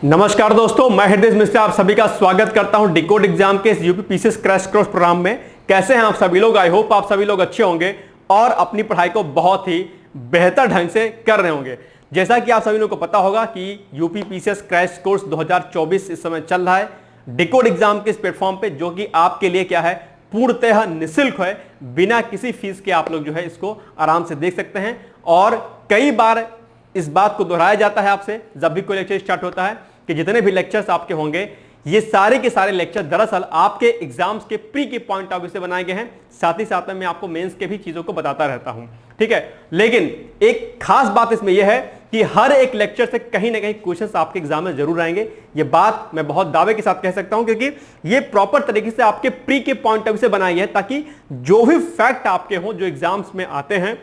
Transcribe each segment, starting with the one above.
नमस्कार दोस्तों, मैं हृदय मिश्रा आप सभी का स्वागत करता हूं डिकोड एग्जाम के इस UP PCS crash course program में। कैसे हैं आप सभी लोग? आई होप आप सभी लोग अच्छे होंगे और अपनी पढ़ाई को बहुत ही बेहतर ढंग से कर रहे होंगे। जैसा कि आप सभी लोगों को पता होगा कि यूपी पीसीएस क्रैश कोर्स 2024 इस समय चल रहा है डिकोड एग्जाम के इस प्लेटफॉर्म पे, जो कि आपके लिए क्या है, पूर्णतः निःशुल्क है। बिना किसी फीस के आप लोग जो है इसको आराम से देख सकते हैं। और कई बार इस बात को दोहराया जाता है आपसे जब भी कोई लेक्चर स्टार्ट होता है कि जितने भी लेक्चर्स आपके होंगे ये सारे के सारे लेक्चर दरअसल आपके एग्जाम्स के प्री के पॉइंट ऑफ व्यू से बनाए गए हैं। साथ ही साथ में मैं आपको मेंस के भी चीजों को बताता रहता हूं, ठीक है। लेकिन एक खास बात इसमें यह है कि हर एक लेक्चर से कहीं ना कहीं क्वेश्चंस आपके एग्जाम में जरूर आएंगे। ये बात मैं बहुत दावे के साथ कह सकता हूं, क्योंकि ये प्रॉपर तरीके से आपके प्री के पॉइंट ऑफ व्यू से बनाई है, ताकि जो भी फैक्ट आपके हों जो एग्जाम्स में आते हैं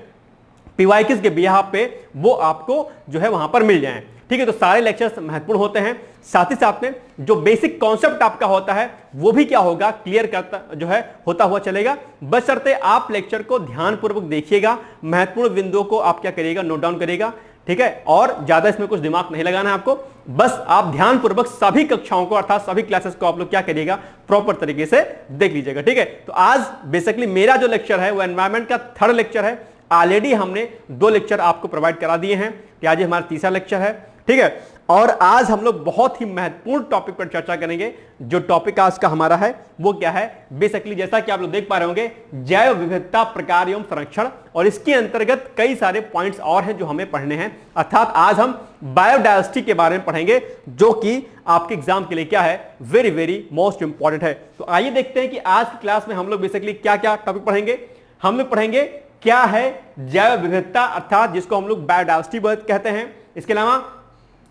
पीवाईक्यूज के बिहाफ पे, वो आपको जो है वहां पर मिल जाएं, ठीक है। तो सारे लेक्चर्स महत्वपूर्ण होते हैं। साथ ही साथ में जो बेसिक कॉन्सेप्ट आपका होता है वो भी क्या होगा, क्लियर करता जो है होता हुआ चलेगा। बशर्ते आप लेक्चर को ध्यानपूर्वक देखिएगा, महत्वपूर्ण बिंदुओं को आप क्या करिएगा, नोट डाउन करिएगा, ठीक है। और ज्यादा इसमें कुछ दिमाग नहीं लगाना है आपको, बस आप ध्यानपूर्वक सभी कक्षाओं को अर्थात सभी क्लासेस को आप लोग क्या करिएगा, प्रॉपर तरीके से देख लीजिएगा, ठीक है। तो आज बेसिकली मेरा जो लेक्चर है वो एनवायरमेंट का थर्ड लेक्चर है। ऑलरेडी हमने 2 लेक्चर आपको प्रोवाइड करा दिए हैं कि आज हमारा तीसरा लेक्चर है, ठीक है। और आज हम लोग बहुत ही महत्वपूर्ण टॉपिक पर चर्चा करेंगे। जो टॉपिक आज का हमारा है वो क्या है, बेसिकली जैसा कि आप लोग देख पा रहे होंगे, जैव विविधता, प्रकार एवं संरक्षण। और इसके अंतर्गत कई सारे पॉइंट्स और हैं जो हमें पढ़ने हैं। अर्थात आज हम बायोडायवर्सिटी के बारे में पढ़ेंगे, जो कि आपके एग्जाम के लिए क्या है, वेरी वेरी मोस्ट इंपॉर्टेंट है। तो आइए देखते हैं कि आज की क्लास में हम लोग बेसिकली क्या क्या टॉपिक पढ़ेंगे। हम लोग पढ़ेंगे क्या है जैव विविधता, अर्थात जिसको हम लोग बायोडायवर्सिटी कहते हैं। इसके अलावा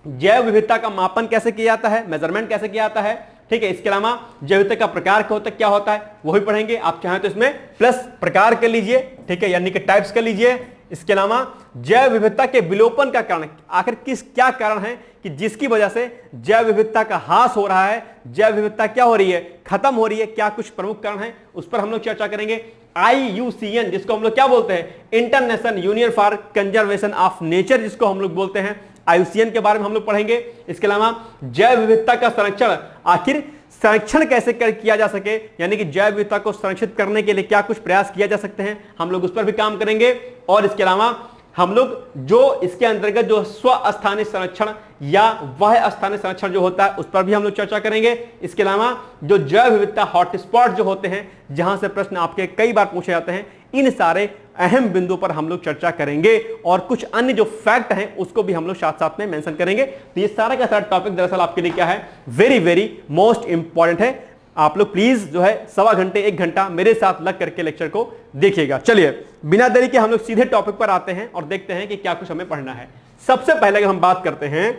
जैव विविधता का मापन कैसे किया जाता है, मेजरमेंट कैसे किया जाता है, ठीक है। इसके अलावा जैव विविधता का प्रकार क्या होता है वो भी पढ़ेंगे। आप चाहें तो इसमें प्लस प्रकार कर लीजिए, ठीक है, यानी कि टाइप्स कर लीजिए। इसके अलावा जैव विविधता के विलोपन का कारण, आखिर क्या कारण है कि जिसकी वजह से जैव विविधता का ह्रास हो रहा है, जैव विविधता क्या हो रही है, खत्म हो रही है, क्या कुछ प्रमुख कारण है, उस पर हम लोग चर्चा करेंगे। IUCN जिसको हम लोग क्या बोलते हैं, international union for conservation of nature, जिसको हम लोग बोलते हैं, IUCN के बारे में हम लोग पढ़ेंगे। इसके अलावा जैव विविधता का संरक्षण, आखिर संरक्षण कैसे किया जा सके, यानी कि जैव विविधता को संरक्षित करने के लिए क्या कुछ प्रयास किया जा सकते हैं, हम लोग उस पर भी काम करेंगे। और इसके अलावा हम लोग जो इसके अंतर्गत जो स्वस्थानिक संरक्षण या वह स्थानीय संरक्षण जो होता है उस पर भी हम लोग चर्चा करेंगे। इसके अलावा जो जैव विविधता हॉटस्पॉट जो होते हैं, जहां से प्रश्न आपके कई बार पूछे जाते हैं, इन सारे अहम बिंदुओं पर हम लोग चर्चा करेंगे। और कुछ अन्य जो फैक्ट हैं उसको भी हम लोग साथ साथ में मेंशन करेंगे। तो ये सारा का सारा टॉपिक दरअसल आपके लिए क्या है, वेरी वेरी मोस्ट इंपॉर्टेंट है। आप लोग प्लीज जो है 1.25 घंटे 1 घंटा मेरे साथ लग करके लेक्चर को देखिएगा। चलिए बिना देरी के हम लोग सीधे टॉपिक पर आते हैं और देखते हैं कि क्या कुछ हमें पढ़ना है। सबसे पहले हम बात करते हैं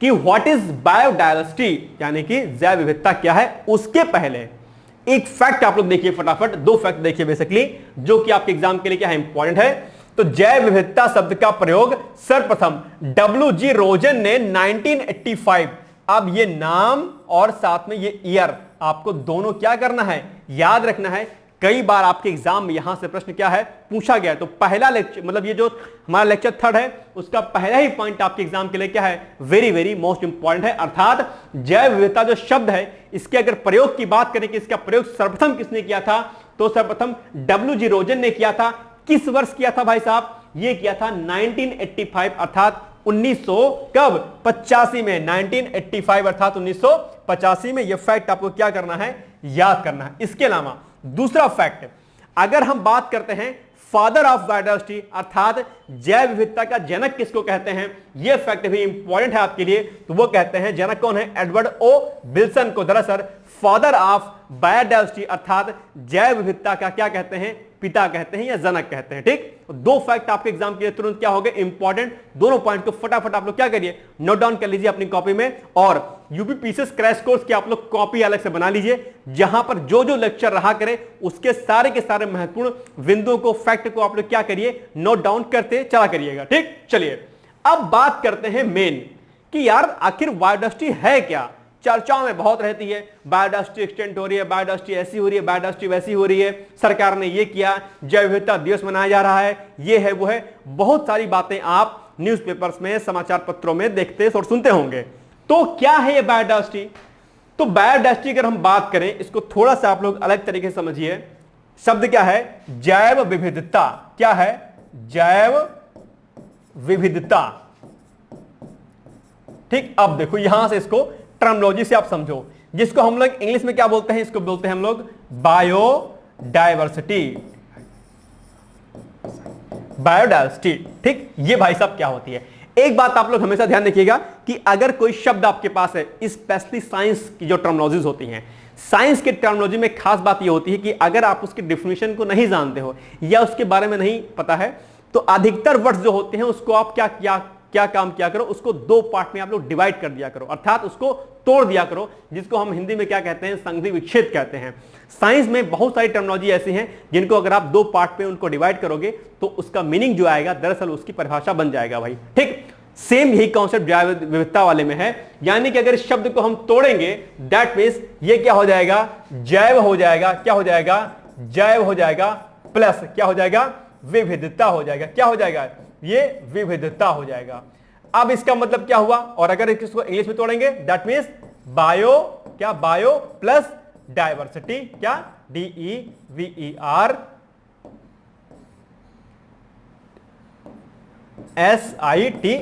कि व्हाट इज बायोडायवर्सिटी, यानी कि जैव विविधता क्या है। उसके पहले एक फैक्ट आप लोग देखिए फटाफट, 2 फैक्ट देखिए बेसिकली, जो कि आपके एग्जाम के लिए क्या है, इंपॉर्टेंट है। तो जैव विविधता शब्द का प्रयोग सर्वप्रथम WG रोजन ने 1985, अब ये नाम और साथ में ये ईयर आपको दोनों क्या करना है, याद रखना है। कई बार आपके एग्जाम में यहां से प्रश्न क्या है पूछा गया। तो पहला लेक्चर, मतलब ये जो हमारा लेक्चर थर्ड है, उसका पहला ही पॉइंट आपके एग्जाम के लिए क्या है, वेरी वेरी मोस्ट इंपॉर्टेंट है। अर्थात जैव विविधता जो शब्द है, इसके अगर प्रयोग की बात करें कि इसका प्रयोग सर्वप्रथम किसने किया था, तो सर्वप्रथम WG रोजन ने किया था। किस वर्ष किया था भाई साहब, ये किया था 1985, अर्थात 1985 में, 1985 अर्थात 1985 में। यह फैक्ट आपको क्या करना है, याद करना है। इसके अलावा दूसरा फैक्ट, अगर हम बात करते हैं फादर ऑफ बायोडायवर्सिटी, अर्थात जैव विविधता का जनक किसको कहते हैं, यह फैक्ट भी इंपॉर्टेंट है आपके लिए। तो वो कहते हैं, जनक कौन है, एडवर्ड ओ विल्सन को दरअसल फादर ऑफ बायोडायवर्सिटी अर्थात जैव विविधता का क्या कहते हैं, पिता कहते हैं या जनक कहते हैं, ठीक। 2 फैक्ट आपके एग्जाम के लिए तुरंत क्या हो गए, इंपॉर्टेंट। दोनों पॉइंट को फटाफट आप लोग क्या करिए, नोट डाउन कर लीजिए अपनी कॉपी में। और यूपी पीसीएस क्रैश कोर्स की आप लोग कॉपी अलग से बना लीजिए, जहां पर जो जो लेक्चर रहा करे उसके सारे के सारे महत्वपूर्ण बिंदुओं को, फैक्ट को आप लोग क्या करिए, नोट डाउन करते चला करिएगा, ठीक। चलिए अब बात करते हैं मेन कि यार आखिर बायोडायवर्सिटी है क्या। चर्चाओं में बहुत रहती है, बायोडायवर्सिटी एक्सटेंट हो रही है, बायोडायवर्सिटी ऐसी हो रही है, बायोडायवर्सिटी वैसी हो रही है, सरकार ने ये किया, जैव विविधता दिवस मनाया जा रहा है, ये है वो है, बहुत सारी बातें आप न्यूज़पेपर्स में, समाचार पत्रों में देखते और सुनते होंगे। तो क्या है ये बायोडायवर्सिटी? तो बायोडायवर्सिटी अगर हम बात करें, इसको थोड़ा सा आप लोग अलग तरीके से समझिए। शब्द क्या है? जैव विविधता। क्या है? जैव विविधता। ठीक, अब देखो यहां से इसको टर्मिनोलॉजी से आप समझो, जिसको हम लोग इंग्लिश में क्या बोलते हैं, इसको बोलते हैं हम लोग बायोडायवर्सिटी। बायोडायवर्सिटी, ठीक। ये भाई साहब क्या होती है? एक बात आप लोग हमेशा ध्यान रखिएगा कि अगर कोई शब्द आपके पास है, स्पेशली साइंस की जो टर्मिनोलॉजीज होती हैं, साइंस के टर्मिनोलॉजी में खास बात यह होती है कि अगर आप उसकी डेफिनेशन को नहीं जानते हो या उसके बारे में नहीं पता है, तो अधिकतर वर्ड्स जो होते हैं उसको आप क्या काम किया करो, उसको दो पार्ट में आप लोग डिवाइड कर दिया करो, अर्थात उसको तोड़ दिया करो, जिसको हम हिंदी में क्या कहते हैं? संधि विच्छेद कहते हैं। साइंस में बहुत सारी टर्मिनोलॉजी ऐसी हैं जिनको अगर आप दो पार्ट में उनको डिवाइड करोगे तो उसका मीनिंग जो आएगा दरअसल उसकी परिभाषा बन जाएगा भाई। ठीक, सेम यही कॉन्सेप्ट जैव विविधता वाले में है, यानी कि अगर इस शब्द को हम तोड़ेंगे दैट मींस ये क्या हो जाएगा? जैव हो जाएगा। क्या हो जाएगा? जैव हो जाएगा प्लस क्या हो जाएगा? विविधता हो जाएगा। क्या हो जाएगा? ये विविधता हो जाएगा। अब इसका मतलब क्या हुआ? और अगर इसको इंग्लिश में तोड़ेंगे दैट मींस बायो, क्या? बायो प्लस डायवर्सिटी, क्या? DEVER SITY,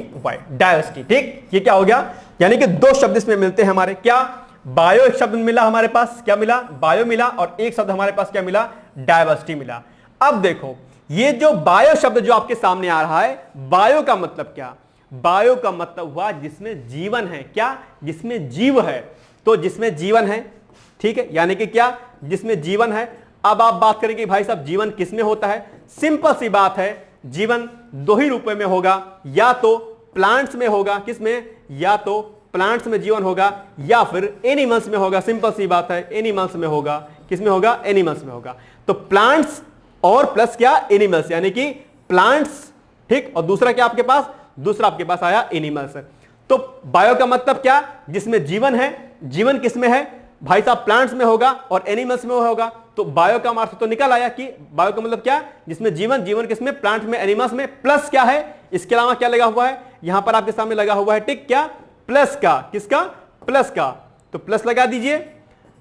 diversity. ठीक, ये क्या हो गया? यानी कि दो शब्द इसमें मिलते हैं हमारे। क्या? बायो एक शब्द मिला हमारे पास, क्या मिला? बायो मिला, और एक शब्द हमारे पास क्या मिला? डायवर्सिटी मिला। अब देखो ये जो बायो शब्द जो आपके सामने आ रहा है, बायो का मतलब क्या? बायो का मतलब हुआ जिसमें जीवन है। क्या? जिसमें जीव है। तो जिसमें जीवन है, ठीक है, यानी कि क्या? जिसमें जीवन है। अब आप बात करेंगे भाई साहब जीवन किसमें होता है? सिंपल सी बात है, जीवन दो ही रूपों में होगा, या तो प्लांट्स में होगा, किसमें? या तो प्लांट्स में जीवन होगा, या फिर एनिमल्स में होगा। सिंपल सी बात है, एनिमल्स में होगा। किसमें होगा? एनिमल्स में होगा। तो प्लांट्स और प्लस क्या? एनिमल्स, यानी कि प्लांट्स, ठीक, और दूसरा क्या आपके पास? दूसरा आपके पास आया एनिमल्स। तो बायो का मतलब क्या? जिसमें जीवन है। जीवन किसमें है भाई साहब? प्लांट्स में होगा और एनिमल्स में होगा। तो बायो का अर्थ तो निकल आया कि बायो का मतलब क्या? जिसमें जीवन। जीवन किसमें? प्लांट में, एनिमल्स में। प्लस क्या है? इसके अलावा क्या लगा हुआ है? यहां पर आपके सामने लगा हुआ है टिक, क्या? प्लस का। किसका? प्लस का। तो प्लस लगा दीजिए।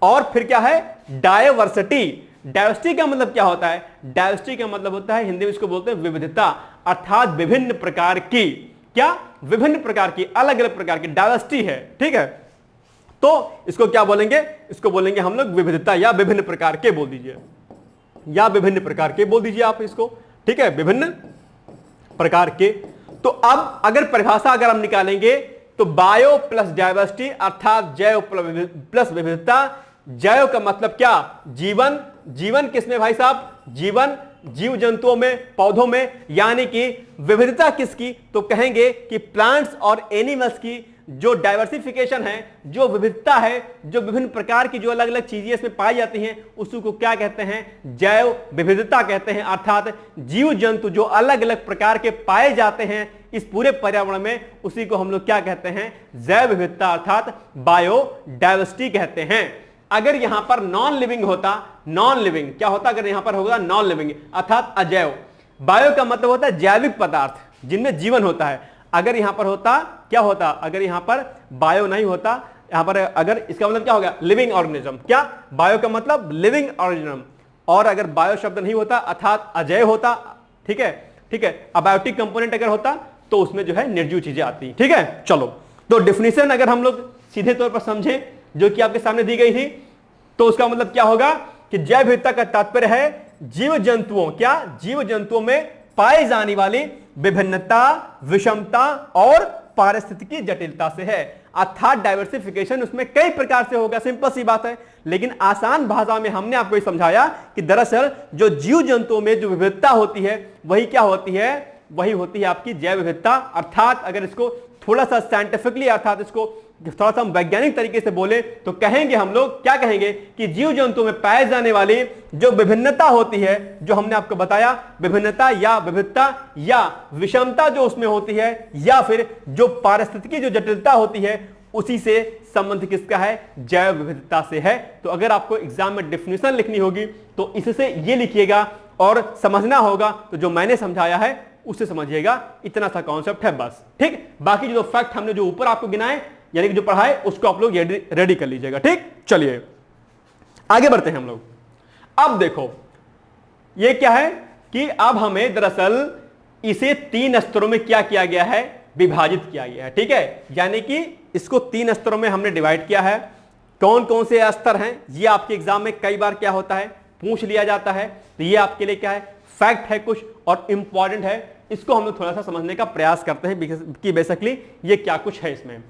और फिर क्या है? डायवर्सिटी। डायवर्सिटी का मतलब क्या होता है? डायवर्सिटी का मतलब होता है, हिंदी में इसको बोलते हैं विविधता, अर्थात विभिन्न प्रकार की, क्या? विभिन्न प्रकार की, अलग अलग प्रकार की डायवर्सिटी है। ठीक है, तो इसको क्या बोलेंगे? इसको बोलेंगे हम लोग विविधता, या विभिन्न प्रकार के बोल दीजिए, या विभिन्न प्रकार के बोल दीजिए आप इसको। ठीक है, विभिन्न प्रकार के। तो अब अगर परिभाषा अगर हम निकालेंगे तो बायो प्लस डायवर्सिटी अर्थात जैव प्लस विविधता। जैव का मतलब क्या? जीवन। जीवन किसमें भाई साहब? जीवन जीव जंतुओं में, पौधों में, यानी कि विविधता किसकी? तो कहेंगे कि प्लांट्स और एनिमल्स की जो डाइवर्सिफिकेशन है, जो विविधता है, जो विभिन्न प्रकार की जो अलग अलग चीजें इसमें पाई जाती हैं, उसी को क्या कहते हैं? जैव विविधता कहते हैं। अर्थात जीव जंतु जो अलग अलग प्रकार के पाए जाते हैं इस पूरे पर्यावरण में, उसी को हम लोग क्या कहते हैं? जैव विविधता अर्थात बायोडायवर्सिटी कहते हैं। अगर यहां पर नॉन लिविंग होता, नॉन लिविंग क्या होता? अगर यहां पर होगा नॉन लिविंग अर्थात अजैव। बायो का मतलब होता है जैविक पदार्थ जिनमें जीवन होता है। अगर यहां पर होता क्या होता? अगर यहां पर बायो नहीं होता, यहां पर अगर, इसका मतलब क्या होगा? Living organism. क्या? बायो का मतलब लिविंग ऑर्गेनिज्म। और अगर बायो शब्द नहीं होता अर्थात अजैव होता, ठीक है, ठीक है, अबायोटिक कंपोनेंट अगर होता तो उसमें जो है निर्जीव चीजें आती। ठीक है, चलो तो डिफिनेशन अगर हम लोग सीधे तौर पर समझे जो कि आपके सामने दी गई थी, तो उसका मतलब क्या होगा कि जैव विविधता का तात्पर्य है जीव जंतुओं, क्या? जीव जंतुओं में पाई जाने वाली विभिन्नता, विषमता और पारिस्थितिकी जटिलता से है। अर्थात डाइवर्सिफिकेशन उसमें कई प्रकार से होगा। सिंपल सी बात है, लेकिन आसान भाषा में हमने आपको ये समझाया कि दरअसल जो जीव जंतुओं में जो विविधता होती है वही क्या होती है? वही होती है आपकी जैव विविधता। अर्थात अगर इसको थोड़ा सा साइंटिफिकली, अर्थात इसको थोड़ा सा हम वैज्ञानिक तरीके से बोले तो कहेंगे हम लोग, क्या कहेंगे कि जीव जंतुओं में पाए जाने वाली जो विभिन्नता होती है, जो हमने आपको बताया विभिन्नता या विविधता या विषमता जो उसमें होती है, या फिर जो पारिस्थितिकी जो जटिलता होती है, उसी से संबंध किसका है? जैव विविधता से है। तो अगर आपको एग्जाम में डेफिनेशन लिखनी होगी तो इससे ये लिखिएगा, और समझना होगा तो जो मैंने समझाया है उससे समझिएगा। इतना सा कॉन्सेप्ट है बस। ठीक, बाकी जो फैक्ट हमने जो ऊपर आपको गिनाए यानी कि जो पढ़ा है उसको आप लोग रेडी कर लीजिएगा। ठीक, चलिए आगे बढ़ते हैं हम लोग। अब देखो ये क्या है कि अब हमें दरअसल इसे 3 स्तरों में क्या किया गया है, विभाजित किया गया है। ठीक है, यानी कि इसको 3 स्तरों में हमने डिवाइड किया है। कौन कौन से स्तर हैं ये आपके एग्जाम में कई बार क्या होता है, पूछ लिया जाता है। तो ये आपके लिए क्या है, फैक्ट है कुछ और इंपॉर्टेंट है। इसको हम लोग थोड़ा सा समझने का प्रयास करते हैं कि बेसिकली ये क्या कुछ है इसमें।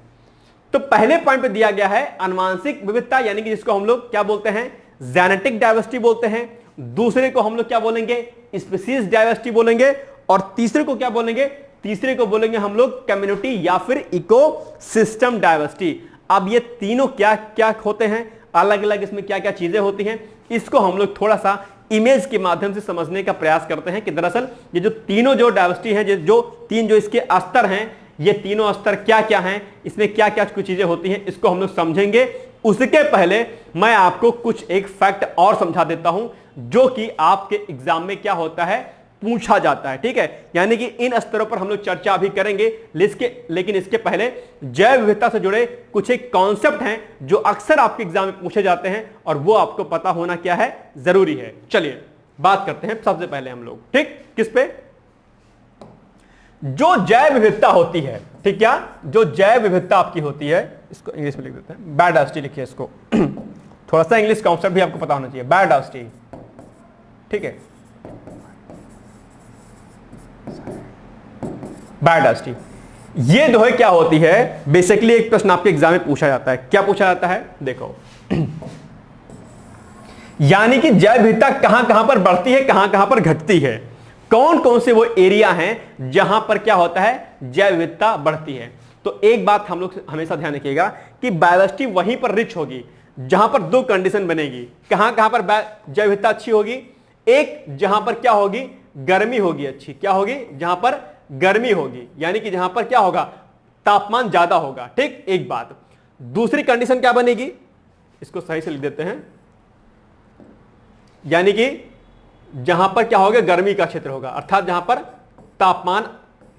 तो पहले पॉइंट पे दिया गया है आनुवंशिक विविधता, यानी कि जिसको हम लोग क्या बोलते हैं, जेनेटिक डाइवर्सिटी बोलते हैं। दूसरे को हम लोग क्या बोलेंगे, स्पीशीज डाइवर्सिटी बोलेंगे। और तीसरे को क्या बोलेंगे, तीसरे को बोलेंगे हम लोग कम्युनिटी या फिर इकोसिस्टम डाइवर्सिटी। अब ये तीनों क्या क्या होते हैं, अलग अलग इसमें क्या क्या चीजें होती हैं, इसको हम लोग थोड़ा सा इमेज के माध्यम से समझने का प्रयास करते हैं कि दरअसल ये जो तीनों जो डाइवर्सिटी हैं, जो तीन जो इसके स्तर हैं, ये तीनों स्तर क्या क्या हैं, इसमें क्या क्या कुछ चीजें होती हैं, इसको हम लोग समझेंगे। उसके पहले मैं आपको कुछ एक फैक्ट और समझा देता हूं जो कि आपके एग्जाम में क्या होता है, पूछा जाता है। ठीक है, यानी कि इन स्तरों पर हम लोग चर्चा भी करेंगे, लेकिन इसके पहले जैव विविधता से जुड़े कुछ एक कॉन्सेप्ट हैं जो अक्सर आपके एग्जाम में पूछे जाते हैं और वो आपको पता होना क्या है, जरूरी है। चलिए बात करते हैं सबसे पहले हम लोग, ठीक, किस पे, जो जैव विविधता होती है। ठीक, क्या जो जैव विविधता आपकी होती है, इसको इंग्लिश में लिख देते हैं, बायोडायवर्सिटी लिखिए इसको। थोड़ा सा इंग्लिश कॉन्सेप्ट भी आपको पता होना चाहिए, बायोडायवर्सिटी। ठीक है, बायोडायवर्सिटी ये जो है क्या होती है, बेसिकली एक प्रश्न आपके एग्जाम में पूछा जाता है। क्या पूछा जाता है, देखो यानी कि जैव विविधता कहां कहां पर बढ़ती है, कहां कहां पर घटती है, कौन कौन से वो एरिया हैं जहां पर क्या होता है, जैव विविधता बढ़ती है। तो एक बात हम लोग हमेशा ध्यान रखिएगा कि बायोडायवर्सिटी वहीं पर रिच होगी जहां पर 2 कंडीशन बनेगी। कहां कहां पर जैव विविधता अच्छी होगी, एक जहां पर क्या होगी, गर्मी होगी अच्छी, क्या होगी, जहां पर गर्मी होगी, यानी कि जहां पर क्या होगा, तापमान ज्यादा होगा। ठीक, एक बात। दूसरी कंडीशन क्या बनेगी, इसको सही से लिख देते हैं, यानी कि जहां पर क्या होगा, गर्मी का क्षेत्र होगा, अर्थात जहां पर तापमान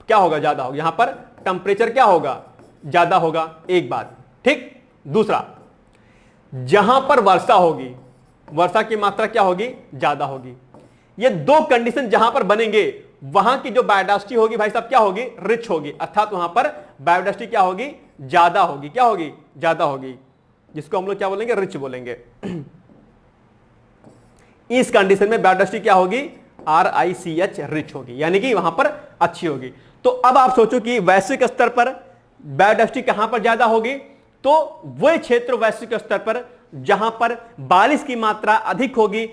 क्या होगा, ज्यादा होगा, यहां पर टेंपरेचर क्या होगा, ज्यादा होगा। एक बात, ठीक। दूसरा, जहां पर वर्षा होगी, वर्षा की मात्रा क्या होगी, ज्यादा होगी। ये 2 कंडीशन जहां पर बनेंगे वहां की जो बायोडायवर्सिटी होगी भाई साहब क्या होगी, रिच होगी, अर्थात वहां पर बायोडायवर्सिटी क्या होगी, ज्यादा होगी, क्या होगी, ज्यादा होगी, जिसको हम लोग क्या बोलेंगे, रिच बोलेंगे। इस कंडीशन में बायोडायवर्सिटी क्या होगी, RICH, रिच होगी, यानी कि वहां पर अच्छी होगी। तो अब आप सोचो कि वैश्विक स्तर पर बायोडायवर्सिटी कहां पर ज्यादा होगी, तो वह क्षेत्र वैश्विक स्तर पर जहां पर बारिश की मात्रा अधिक होगी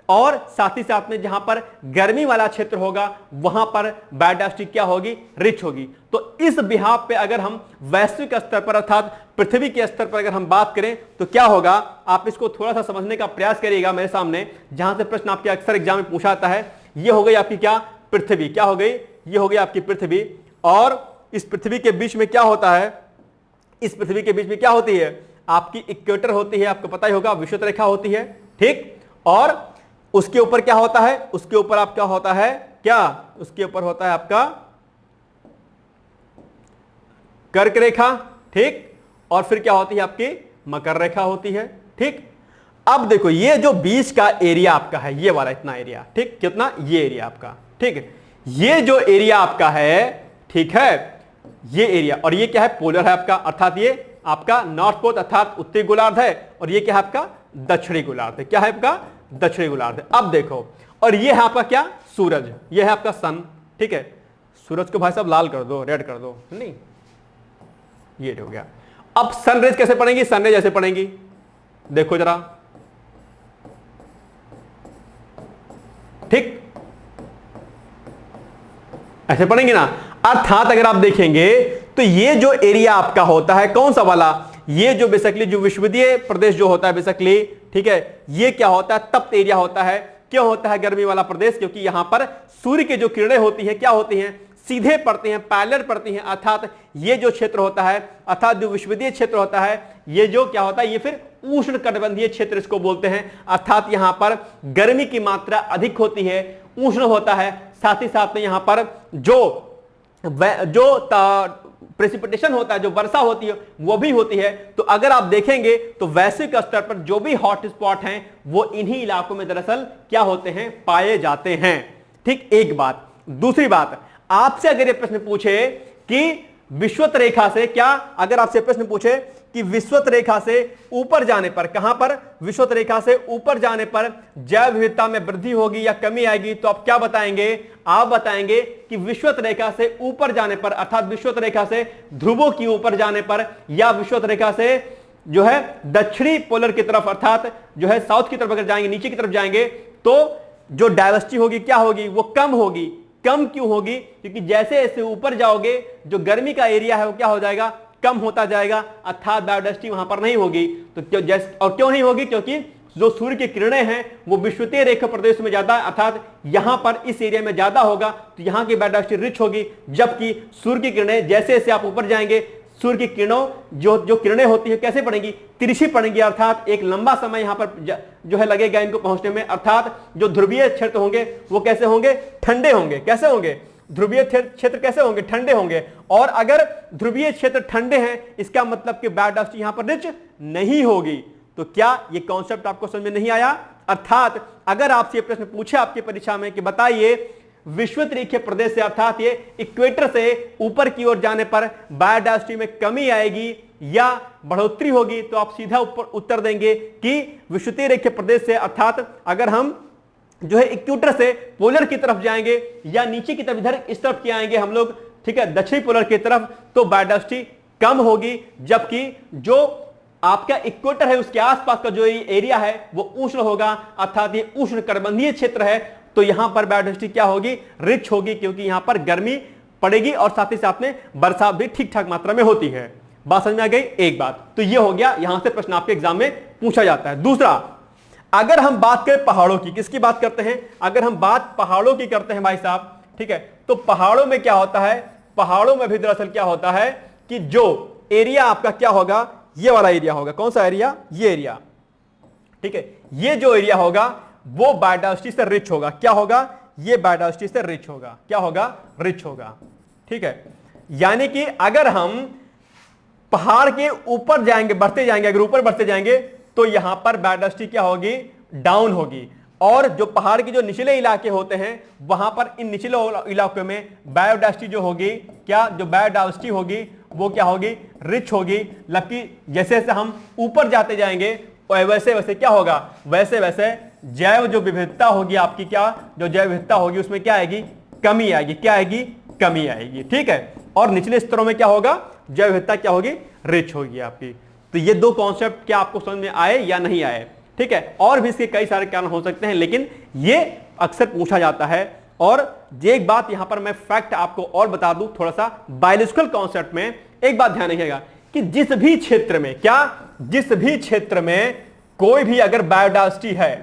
और साथ ही साथ में जहां पर गर्मी वाला क्षेत्र होगा वहां पर बायोडायवर्सिटी क्या होगी, रिच होगी। तो इस बिहाफ पे अगर हम वैश्विक स्तर पर अर्थात पृथ्वी के स्तर पर अगर हम बात करें तो क्या होगा, आप इसको थोड़ा सा समझने का प्रयास करिएगा मेरे सामने, जहां से प्रश्न आपके अक्सर एग्जाम में पूछा जाता है। ये हो गई आपकी क्या, पृथ्वी, क्या हो गई, ये हो गई आपकी पृथ्वी। और इस पृथ्वी के बीच में क्या होता है, इस पृथ्वी के बीच में क्या होती है, आपकी इक्वेटर होती है, आपको पता ही होगा, विषुवत रेखा होती है। ठीक, और उसके ऊपर क्या होता है, उसके ऊपर आपका होता है क्या, उसके ऊपर होता है आपका कर्क रेखा। ठीक, और फिर क्या होती है आपकी मकर रेखा होती है। ठीक, अब देखो ये जो बीच का एरिया आपका है, ये वाला इतना एरिया, ठीक, कितना, ये एरिया आपका, ठीक, ये जो एरिया आपका है, ठीक है, ये एरिया, और ये क्या है, पोलर है आपका, अर्थात ये आपका नॉर्थ पोल अर्थात उत्तरी गोलार्ध है, और ये क्या है आपका दक्षिणी गोलार्ध है, क्या है आपका दक्षिणी गोलार्ध है। अब देखो, और ये है आपका क्या, सूरज, ये है आपका सन। ठीक है, सूरज को भाई साहब लाल कर दो, रेड कर दो, नहीं, ये हो गया। अब सनरेज कैसे पड़ेंगी, सनरेज ऐसे पड़ेंगी, देखो जरा, ठीक, ऐसे पड़ेंगे ना। अर्थात अगर आप देखेंगे तो ये जो एरिया आपका होता है, कौन सा वाला, ये जो बेसिकली जो विश्वविद्युतीय प्रदेश जो होता है बेसिकली, ठीक है, ये क्या होता है, तप्त एरिया होता है। क्यों होता है गर्मी वाला प्रदेश, क्योंकि यहां पर सूर्य की जो किरणें होती हैं क्या होती हैं, सीधे पड़ती हैं, पैरेलल पड़ती हैं, अर्थात ये जो क्षेत्र होता है, अर्थात जो विश्वविद्युतीय क्षेत्र होता है, ये जो क्या होता है, ये फिर उष्ण कटिबंधीय क्षेत्र इसको बोलते हैं। अर्थात यहां पर गर्मी की मात्रा अधिक होती है, उष्ण होता है, साथ ही साथ में यहां पर जो प्रेसिपिटेशन होता है, जो वर्षा होती है वो भी होती है। तो अगर आप देखेंगे तो वैश्विक स्तर पर जो भी हॉट स्पॉट हैं वो इन्हीं इलाकों में दरअसल क्या होते हैं, पाए जाते हैं। ठीक, एक बात। दूसरी बात, आपसे अगर ये प्रश्न पूछे कि विषुवत रेखा से क्या, अगर आपसे प्रश्न पूछे कि विषुवत रेखा से ऊपर जाने पर, कहां पर, विषुवत रेखा से ऊपर जाने पर जैव विविधता में वृद्धि होगी या कमी आएगी, तो आप क्या बताएंगे? आप बताएंगे कि विषुवत रेखा से ऊपर जाने पर, अर्थात विषुवत रेखा से ध्रुवों की ऊपर जाने पर या विषुवत रेखा से जो है दक्षिणी पोलर की तरफ, अर्थात जो है साउथ की तरफ अगर जाएंगे, नीचे की तरफ जाएंगे, तो जो डायवर्सिटी होगी क्या होगी, वो कम होगी। कम क्यों होगी? क्योंकि जैसे जैसे ऊपर जाओगे जो गर्मी का एरिया है वो क्या हो जाएगा, कम होता जाएगा, अर्थात बायोडायवर्सिटी वहां पर नहीं होगी। तो क्यों नहीं होगी? क्योंकि जो सूर्य की किरणें हैं वो विषुवतीय रेखा प्रदेश में ज्यादा, अर्थात यहां पर इस एरिया में ज्यादा होगा, तो यहां की बायोडायवर्सिटी रिच होगी। जबकि सूर्य की किरणें जैसे जैसे आप ऊपर जाएंगे, सूर्य की किरणों जो किरणें होती है कैसे पड़ेंगी, तिरछी पड़ेंगी, अर्थात एक लंबा समय यहां पर जो है लगेगा इनको पहुंचने में। अर्थात जो ध्रुवीय क्षेत्र होंगे वो कैसे होंगे, ठंडे होंगे। कैसे होंगे? ध्रुवीय क्षेत्र कैसे होंगे, ठंडे होंगे। और अगर ध्रुवीय क्षेत्र ठंडे हैं, इसका मतलब कि बायोडायवर्सिटी यहां पर रिच नहीं होगी। तो क्या ये कॉन्सेप्ट आपको समझ में नहीं आया? अर्थात अगर आपसे ये प्रश्न पूछे आपकी परीक्षा में कि बताइए विषुवत रेखीय प्रदेश से, अर्थात ये इक्वेटर से ऊपर की ओर जाने पर बायोडायवर्सिटी में कमी आएगी या बढ़ोतरी होगी, तो आप सीधा ऊपर उत्तर देंगे कि विषुवतीय रेखीय प्रदेश से, अर्थात अगर हम जो है इक्वेटर से पोलर की तरफ जाएंगे या नीचे की तरफ, इधर इस तरफ की आएंगे हम लोग, ठीक है, दक्षिणी पोलर की तरफ, तो बायोडायवर्सिटी कम होगी। जबकि जो आपका इक्वेटर है उसके आसपास का जो एरिया है वो उष्ण होगा, अर्थात ये उष्ण कटिबंधीय क्षेत्र है, तो यहां पर बायोडायवर्सिटी क्या होगी, रिच होगी, क्योंकि यहां पर गर्मी पड़ेगी और साथ ही साथ में बरसात भी ठीक ठाक मात्रा में होती है। बात समझ में आ गई? एक बात तो ये हो गया, यहां से प्रश्न आपके एग्जाम में पूछा जाता है। दूसरा, अगर हम बात करें पहाड़ों की, किसकी बात करते हैं? अगर हम बात पहाड़ों की करते हैं भाई साहब, ठीक है, तो पहाड़ों में क्या होता है, पहाड़ों में भी दरअसल क्या होता है कि जो एरिया आपका क्या होगा, ये वाला एरिया होगा। कौन सा एरिया? ये एरिया, ठीक है, ये जो एरिया होगा वो बायोडायवर्सिटी से रिच होगा। क्या होगा? ये बायोडायवर्सिटी से रिच होगा। क्या होगा? रिच होगा। ठीक है, यानी कि अगर हम पहाड़ के ऊपर जाएंगे, बढ़ते जाएंगे, अगर ऊपर बढ़ते जाएंगे तो यहां पर बायोडायवर्सिटी क्या होगी, डाउन होगी। और जो पहाड़ के जो निचले इलाके होते हैं वहां पर, इन निचले इलाकों में बायोडायवर्सिटी जो होगी, क्या जो बायोडायवर्सिटी होगी वो क्या होगी, रिच होगी। जबकि जैसे जैसे हम ऊपर जाते जाएंगे वैसे वैसे क्या होगा, वैसे वैसे जैव जो विविधता होगी आपकी, क्या जो जैव विविधता होगी उसमें क्या आएगी, कमी आएगी। क्या आएगी? कमी आएगी। ठीक है, और निचले स्तरों में क्या होगा, जैव विविधता क्या होगी, रिच होगी आपकी। तो ये दो कॉन्सेप्ट क्या आपको समझ में आए या नहीं आए? ठीक है, और भी इसके कई सारे कारण हो सकते हैं, लेकिन ये अक्सर पूछा जाता है। और एक बात यहां पर मैं फैक्ट आपको और बता दूं, थोड़ा सा बायोलॉजिकल कॉन्सेप्ट में एक बात ध्यान रखिएगा कि जिस भी क्षेत्र में, क्या जिस भी क्षेत्र में कोई भी अगर बायोडायवर्सिटी है,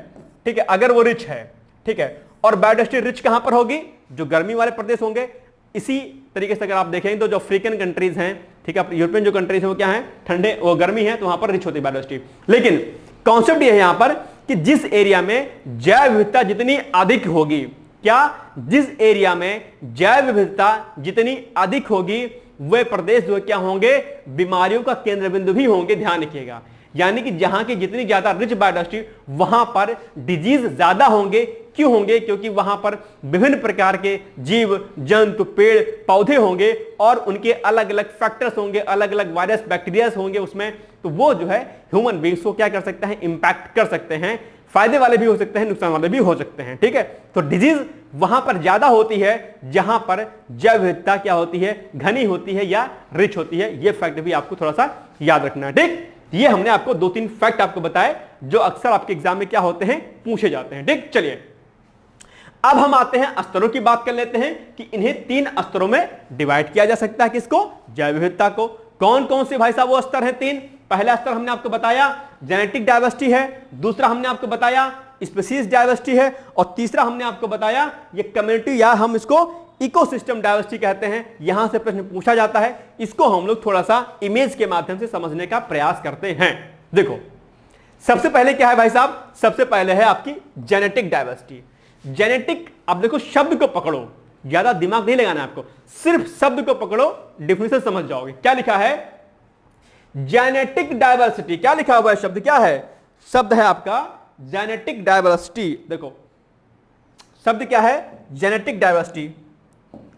ठीक है, अगर वो रिच है, ठीक है, और बायोडायवर्सिटी रिच कहां पर होगी, जो गर्मी वाले प्रदेश होंगे। इसी तरीके से अगर आप देखेंगे तो जो अफ्रीकन कंट्रीज हैं, ठीक है, यूरोपियन जो कंट्रीज हैं वो क्या है, ठंडे, वो गर्मी है, तो वहां पर रिच होती है बायोडायवर्सिटी। लेकिन कॉन्सेप्ट ये है यहां पर कि जिस एरिया में जैव विविधता जितनी अधिक होगी, क्या जिस एरिया में जैव विविधता जितनी अधिक होगी वे प्रदेश जो क्या होंगे, बीमारियों का केंद्र बिंदु भी होंगे। ध्यान रखिएगा, यानी कि जहां की जितनी ज्यादा रिच बायोडायवर्सिटी वहां पर डिजीज ज्यादा होंगे। क्यों होंगे? क्योंकि वहां पर विभिन्न प्रकार के जीव जंतु, पेड़ पौधे होंगे और उनके अलग अलग फैक्टर्स होंगे, अलग अलग वायरस बैक्टीरिया होंगे उसमें, तो वो जो है ह्यूमन बींग्स को क्या कर सकते हैं, इंपैक्ट कर सकते हैं। फायदे वाले भी हो सकते हैं, नुकसान वाले भी हो सकते हैं। ठीक है, तो डिजीज वहां पर ज्यादा होती है जहां पर जैव विविधता क्या होती है, घनी होती है या रिच होती है। ये फैक्ट भी आपको थोड़ा सा याद रखना है। ठीक, ये हमने आपको 2-3 फैक्ट आपको बताए जो अक्सर आपके एग्जाम में क्या होते हैं, पूछे जाते हैं। ठीक, चलिए अब हम आते हैं स्तरों की बात कर लेते हैं कि इन्हें 3 स्तरों में डिवाइड किया जा सकता है। किसको? जैव विविधता को। कौन कौन से भाई साहब वो स्तर हैं 3? पहला स्तर हमने आपको बताया जेनेटिक डायवर्सिटी है, दूसरा हमने आपको बताया स्पीशीज डायवर्सिटी है, और तीसरा हमने आपको बताया ये कम्युनिटी या हम इसको इकोसिस्टम डायवर्सिटी कहते हैं। यहां से प्रश्न पूछा जाता है, इसको हम लोग थोड़ा सा इमेज के माध्यम से समझने का प्रयास करते हैं। देखो, सबसे पहले क्या है भाई साहब, सबसे पहले है आपकी जेनेटिक डायवर्सिटी। जेनेटिक, अब देखो शब्द को पकड़ो, ज्यादा दिमाग नहीं लगाना आपको, सिर्फ शब्द को पकड़ो, डिफिनेशन समझ जाओगे। क्या लिखा है? Genetic diversity. क्या लिखा हुआ है शब्द? क्या है शब्द? है आपका जेनेटिक डायवर्सिटी। देखो शब्द क्या है? Genetic diversity.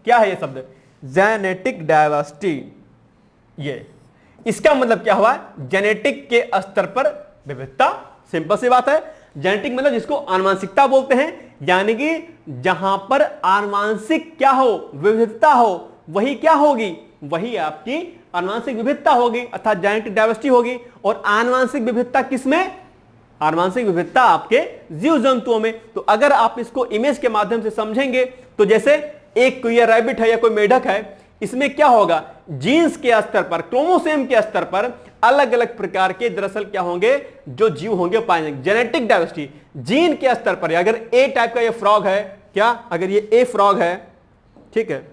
क्या है ये शब्द? Genetic diversity. ये इसका मतलब क्या हुआ? जेनेटिक के स्तर पर विविधता। सिंपल सी बात है। जेनेटिक मतलब जिसको आनुवंशिकता बोलते हैं, यानी कि जहां पर आनुवंशिक क्या हो? विविधता हो, वही क्या होगी? वही आपकी आनुवंशिक विविधता होगी, अर्थात जेनेटिक डायवर्सिटी होगी। और आनुवंशिक विविधता किसमें? आनुवंशिक विविधता आपके जीव जंतुओं में। तो अगर आप इसको इमेज के माध्यम से समझेंगे तो जैसे एक कोई रैबिट है या कोई मेढक है, इसमें क्या होगा? जीन्स के स्तर पर, क्रोमोसोम के स्तर पर अलग अलग प्रकार के दरअसल क्या होंगे? जो जीव होंगे पाए जाएंगे। जेनेटिक डायवर्सिटी जीन के स्तर पर। अगर ए टाइप का ये फ्रॉग है, क्या अगर ये ए फ्रॉग है, ठीक है,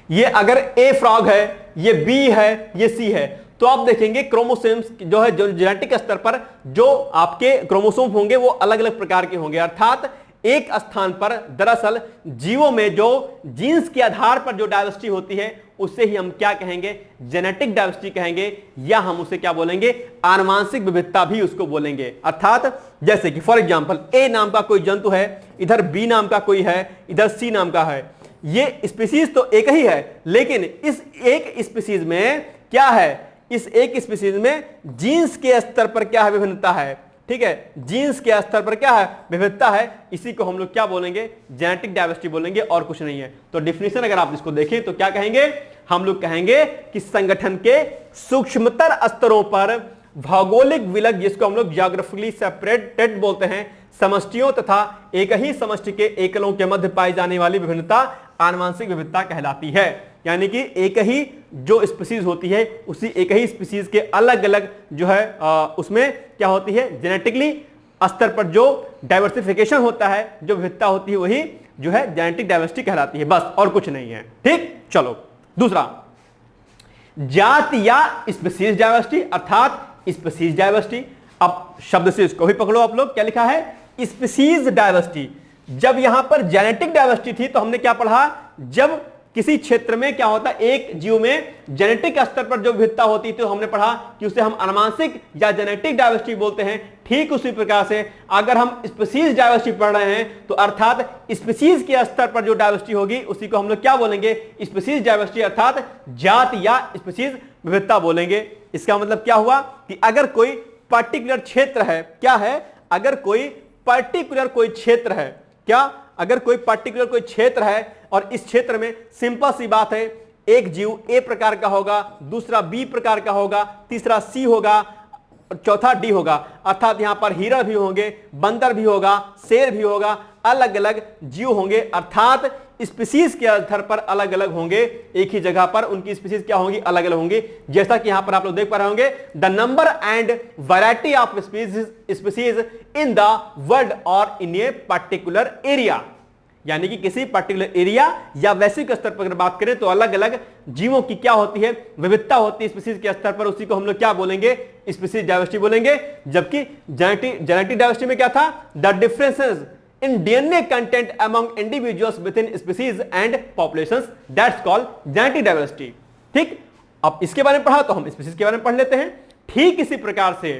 ये अगर ए फ्रॉग है, ये बी है, ये सी है, तो आप देखेंगे क्रोमोसोम्स जो है, जो जेनेटिक स्तर पर जो आपके क्रोमोसोम होंगे वो अलग अलग प्रकार के होंगे। अर्थात एक स्थान पर दरअसल जीवों में जो जीन्स के आधार पर जो डायवर्सिटी होती है उसे ही हम क्या कहेंगे? जेनेटिक डायवर्सिटी कहेंगे, या हम उसे क्या बोलेंगे? आनुवंशिक विविधता भी उसको बोलेंगे। अर्थात जैसे कि फॉर एग्जांपल ए नाम का कोई जंतु है, इधर बी नाम का कोई है, इधर सी नाम का है। ये स्पीसीज तो एक ही है, लेकिन इस एक स्पीसीज में क्या है? इस एक स्पीसीज में जीन्स के स्तर पर क्या है? विभिन्नता है। ठीक है, जीन्स के स्तर पर क्या है? विविधता है। इसी को हम लोग क्या बोलेंगे? जेनेटिक डायवर्सिटी बोलेंगे, और कुछ नहीं है। तो डिफिनेशन अगर आप इसको देखें तो क्या कहेंगे? हम लोग कहेंगे कि संगठन के सूक्ष्मतर स्तरों पर भौगोलिक विलग, जिसको हम लोग जियोग्राफिकली सेपरेटेड बोलते हैं, समष्टियों तथा एक ही समष्टि के एकलों के मध्य पाई जाने वाली विभिन्नता आनुवंशिक विविधता कहलाती है। यानी कि एक ही जो स्पीसीज होती है, उसी एक ही स्पीसीज के अलग अलग जो है उसमें क्या होती है? जेनेटिकली स्तर पर जो डाइवर्सिफिकेशन होता है, जो विविधता होती है, वही जो है जेनेटिक डाइवर्सिटी कहलाती है। बस, और कुछ नहीं है। ठीक, चलो दूसरा, जात या स्पीसीज डाइवर्सिटी, अर्थात स्पीसीज डाइवर्सिटी। अब शब्द से इसको भी पकड़ो आप लोग। क्या लिखा है? Species diversity. जब यहां पर जेनेटिक डाइवर्सिटी थी तो हमने क्या पढ़ा? जब किसी क्षेत्र में क्या होता है? एक जीव में जेनेटिक स्तर पर जो विविधता होती तो हमने पढ़ा कि उसे हम आनुवंशिक या जेनेटिक डाइवर्सिटी बोलते हैं। ठीक उसी प्रकार से अगर हम स्पीसीज डाइवर्सिटी पढ़ रहे हैं तो अर्थात स्पीसीज के स्तर पर जो डाइवर्सिटी होगी उसी को हम लोग क्या बोलेंगे? स्पीसीज डाइवर्सिटी, अर्थात जात या स्पीसीज विविधता बोलेंगे। इसका मतलब क्या हुआ कि अगर कोई पर्टिकुलर क्षेत्र है, क्या है? अगर कोई पर्टिकुलर कोई क्षेत्र है, क्या? अगर कोई पर्टिकुलर कोई क्षेत्र है और इस क्षेत्र में सिंपल सी बात है, एक जीव ए प्रकार का होगा, दूसरा बी प्रकार का होगा, तीसरा सी होगा, चौथा डी होगा। अर्थात यहां पर हिरण भी होंगे, बंदर भी होगा, शेर भी होगा, अलग अलग जीव होंगे। अर्थात स्पीसीज के आधार पर अलग अलग होंगे। एक ही जगह पर उनकी स्पीसीज क्या होंगी? अलग अलग होंगी। जैसा कि यहां पर आप लोग देख पा रहे होंगे, the number and variety of species in the world और इन ए पर्टिकुलर एरिया। यानी कि किसी पर्टिकुलर एरिया या वैश्विक स्तर पर अगर बात करें तो अलग अलग जीवों की क्या होती है? विविधता होती है स्पीसीज के स्तर पर। उसी को हम लोग क्या बोलेंगे? स्पीसीज डाइवर्सिटी बोलेंगे। जबकि जेनेटिक डाइवर्सिटी में क्या था? The differences in DNA content among individuals within species and populations, that's called genetic diversity। ठीक, अब इसके बारे में पढ़ा तो हम स्पीसीज के बारे में पढ़ लेते हैं। ठीक इसी प्रकार से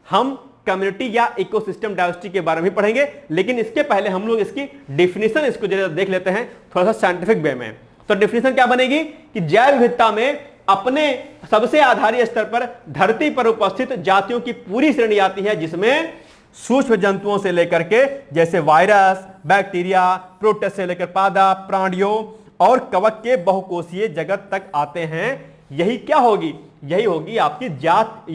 हम कम्युनिटी या इकोसिस्टम डाइवर्सिटी के बारे में पढ़ेंगे, लेकिन इसके पहले हम लोग इसकी डेफिनेशन इसको जरा देख लेते हैं थोड़ा सा साइंटिफिक वे में। तो डेफिनेशन क्या बनेगी कि जैव विविधता में अपने सबसे आधारी स्तर पर धरती पर उपस्थित जातियों की पूरी श्रेणी आती है, जिसमें सूक्ष्म जंतुओं से लेकर के जैसे वायरस, बैक्टीरिया, प्रोटिस्ट से लेकर पादप, प्राणियों और कवक के बहुकोषीय जगत तक आते हैं। यही क्या होगी? यही होगी आपकी जात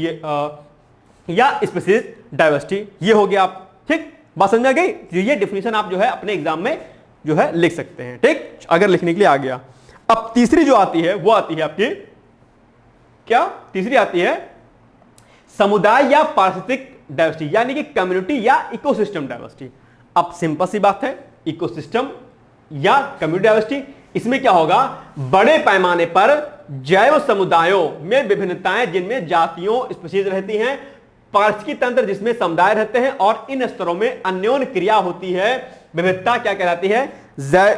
या स्पीसीज डाइवर्सिटी। ये हो गया आप। ठीक, बात समझ आ गई? ये डेफिनेशन आप जो है अपने एग्जाम में जो है लिख सकते हैं। ठीक, अगर लिखने के लिए आ गया। अब तीसरी जो आती है वो आती है आपकी, क्या? तीसरी आती है समुदाय या पारिस्थितिक डाइवर्सिटी, यानी कि कम्युनिटी या इकोसिस्टम डाइवर्सिटी। अब सिंपल सी बात है, इकोसिस्टम या कम्युनिटी डाइवर्सिटी, इसमें क्या होगा? बड़े पैमाने पर जैव समुदायों में विभिन्नताएं, जिनमें जातियों स्पीसीज रहती हैं, पारिस्थितिकी तंत्र जिसमें समुदाय रहते हैं, और इन स्तरों में अन्योन्य क्रिया होती है। विविधता क्या कहलाती है?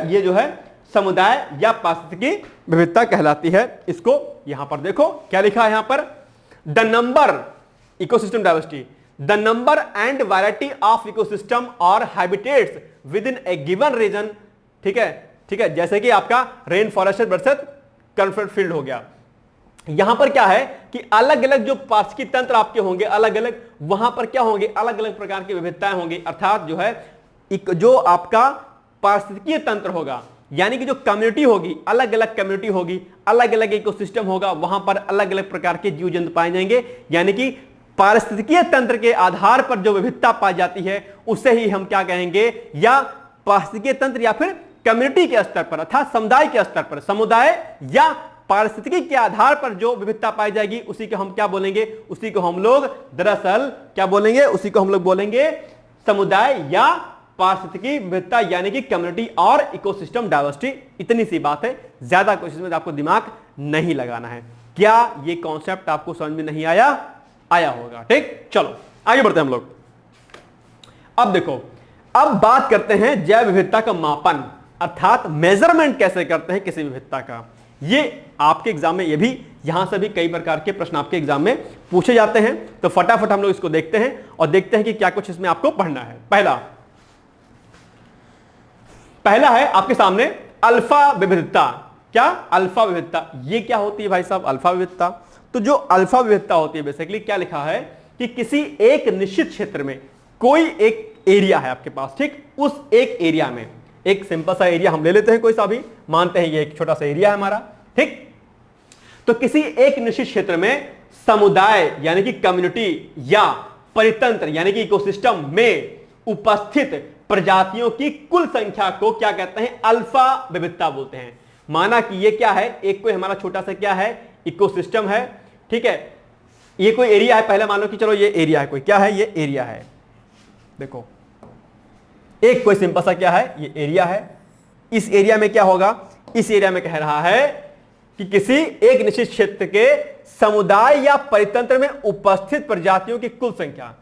ये जो है समुदाय या पारिस्थितिकी विविधता कहलाती है। इसको यहां पर देखो क्या लिखा है यहां पर, the number ecosystem diversity, the number and variety of ecosystem और habitats within a given region. ठीक है, ठीक है, जैसे कि आपका rain forest versus conflict field हो गया। यहां पर क्या है कि अलग अलग जो पारिस्थितिकी तंत्र आपके होंगे, अलग अलग वहां पर क्या होंगे, अलग अलग प्रकार की विविधताएं होंगी। अर्थात जो है जो आपका पारिस्थितिकीय तंत्र होगा, यानी कि जो कम्युनिटी होगी, अलग अलग कम्युनिटी होगी, अलग अलग इकोसिस्टम होगा, वहां पर अलग अलग प्रकार के जीव जंतु पाए जाएंगे। यानी कि पारिस्थितिकीय तंत्र के आधार पर जो विविधता पाई जाती है उसे ही हम क्या कहेंगे, या पारिस्थितिकीय तंत्र या फिर कम्युनिटी के स्तर पर अर्थात समुदाय के स्तर पर, समुदाय या पारिस्थितिकी के आधार पर जो विविधता पाई जाएगी उसी को हम क्या बोलेंगे, उसी को हम लोग दरअसल क्या बोलेंगे, उसी को हम लोग बोलेंगे समुदाय या पारिस्थितिकी विविधता, यानी कि कम्युनिटी और इकोसिस्टम डाइवर्सिटी। इतनी सी बात है, ज्यादा क्वेश्चन में आपको दिमाग नहीं लगाना है। क्या ये कॉन्सेप्ट आपको समझ में नहीं आया? आया होगा। ठीक, चलो आगे बढ़ते हैं हम लोग। अब देखो, अब बात करते हैं जैव विविधता का मापन, अर्थात मेजरमेंट कैसे करते हैं किसी विविधता का। ये आपके एग्जाम में, ये भी यहां से भी कई प्रकार के प्रश्न आपके एग्जाम में पूछे जाते हैं। तो फटाफट हम लोग इसको देखते हैं और देखते हैं कि क्या कुछ इसमें आपको पढ़ना है। पहला है आपके सामने अल्फा विविधता। क्या अल्फा विविधता? ये क्या होती है भाई साहब अल्फा विविधता? तो जो अल्फा विविधता होती है बेसिकली क्या लिखा है कि किसी एक निश्चित क्षेत्र में कोई एक एरिया है आपके पास, ठीक, उस एक एरिया में एक सिंपल सा एरिया हम ले लेते हैं, कोई सा भी मानते हैं ये एक छोटा सा एरिया है हमारा, ठीक। तो किसी एक निश्चित क्षेत्र में समुदाय यानी कि कम्युनिटी या परितंत्र यानी कि इकोसिस्टम में उपस्थित प्रजातियों की कुल संख्या को क्या कहते हैं? अल्फा विविधता बोलते हैं। माना कि ये क्या है, एक कोई हमारा छोटा सा क्या है, इकोसिस्टम है, ठीक है, ये कोई एरिया है, पहले मान लो कि चलो ये एरिया है, कोई क्या है, ये एरिया है। देखो एक कोई सिंपल सा क्या है, ये एरिया है। इस एरिया में क्या होगा, इस एरिया में कह रहा है कि किसी एक निश्चित क्षेत्र के समुदाय या परितंत्र में उपस्थित प्रजातियों की कुल संख्या।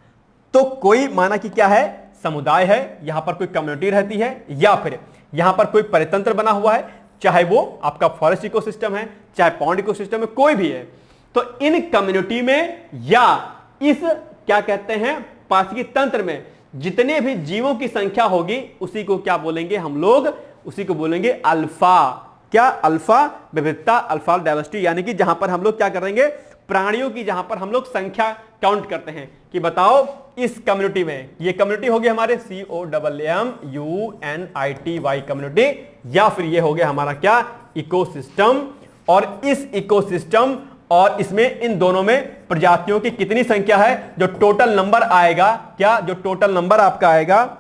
तो कोई माना कि क्या है, समुदाय है, यहां पर कोई कम्युनिटी रहती है या फिर यहां पर कोई परितंत्र बना हुआ है, चाहे वो आपका फॉरेस्ट इकोसिस्टम है, चाहे पॉन्ड इकोसिस्टम है, कोई भी है। तो इन कम्युनिटी में या इस क्या कहते हैं पारिस्थितिकी तंत्र में जितने भी जीवों की संख्या होगी उसी को क्या बोलेंगे हम लोग, उसी को बोलेंगे अल्फा। क्या? अल्फा विविधता, अल्फा डाइवर्सिटी, यानी कि जहां पर हम लोग क्या करेंगे, प्राणियों की जहां पर हम लोग संख्या काउंट करते हैं कि बताओ इस कम्युनिटी में, ये कम्युनिटी होगी हमारे COMMUNITY कम्युनिटी, या फिर ये हो गया हमारा क्या, इकोसिस्टम। और इस इकोसिस्टम और इसमें इन दोनों में प्रजातियों की कितनी संख्या है, जो टोटल नंबर आएगा, क्या, जो टोटल नंबर आपका आएगा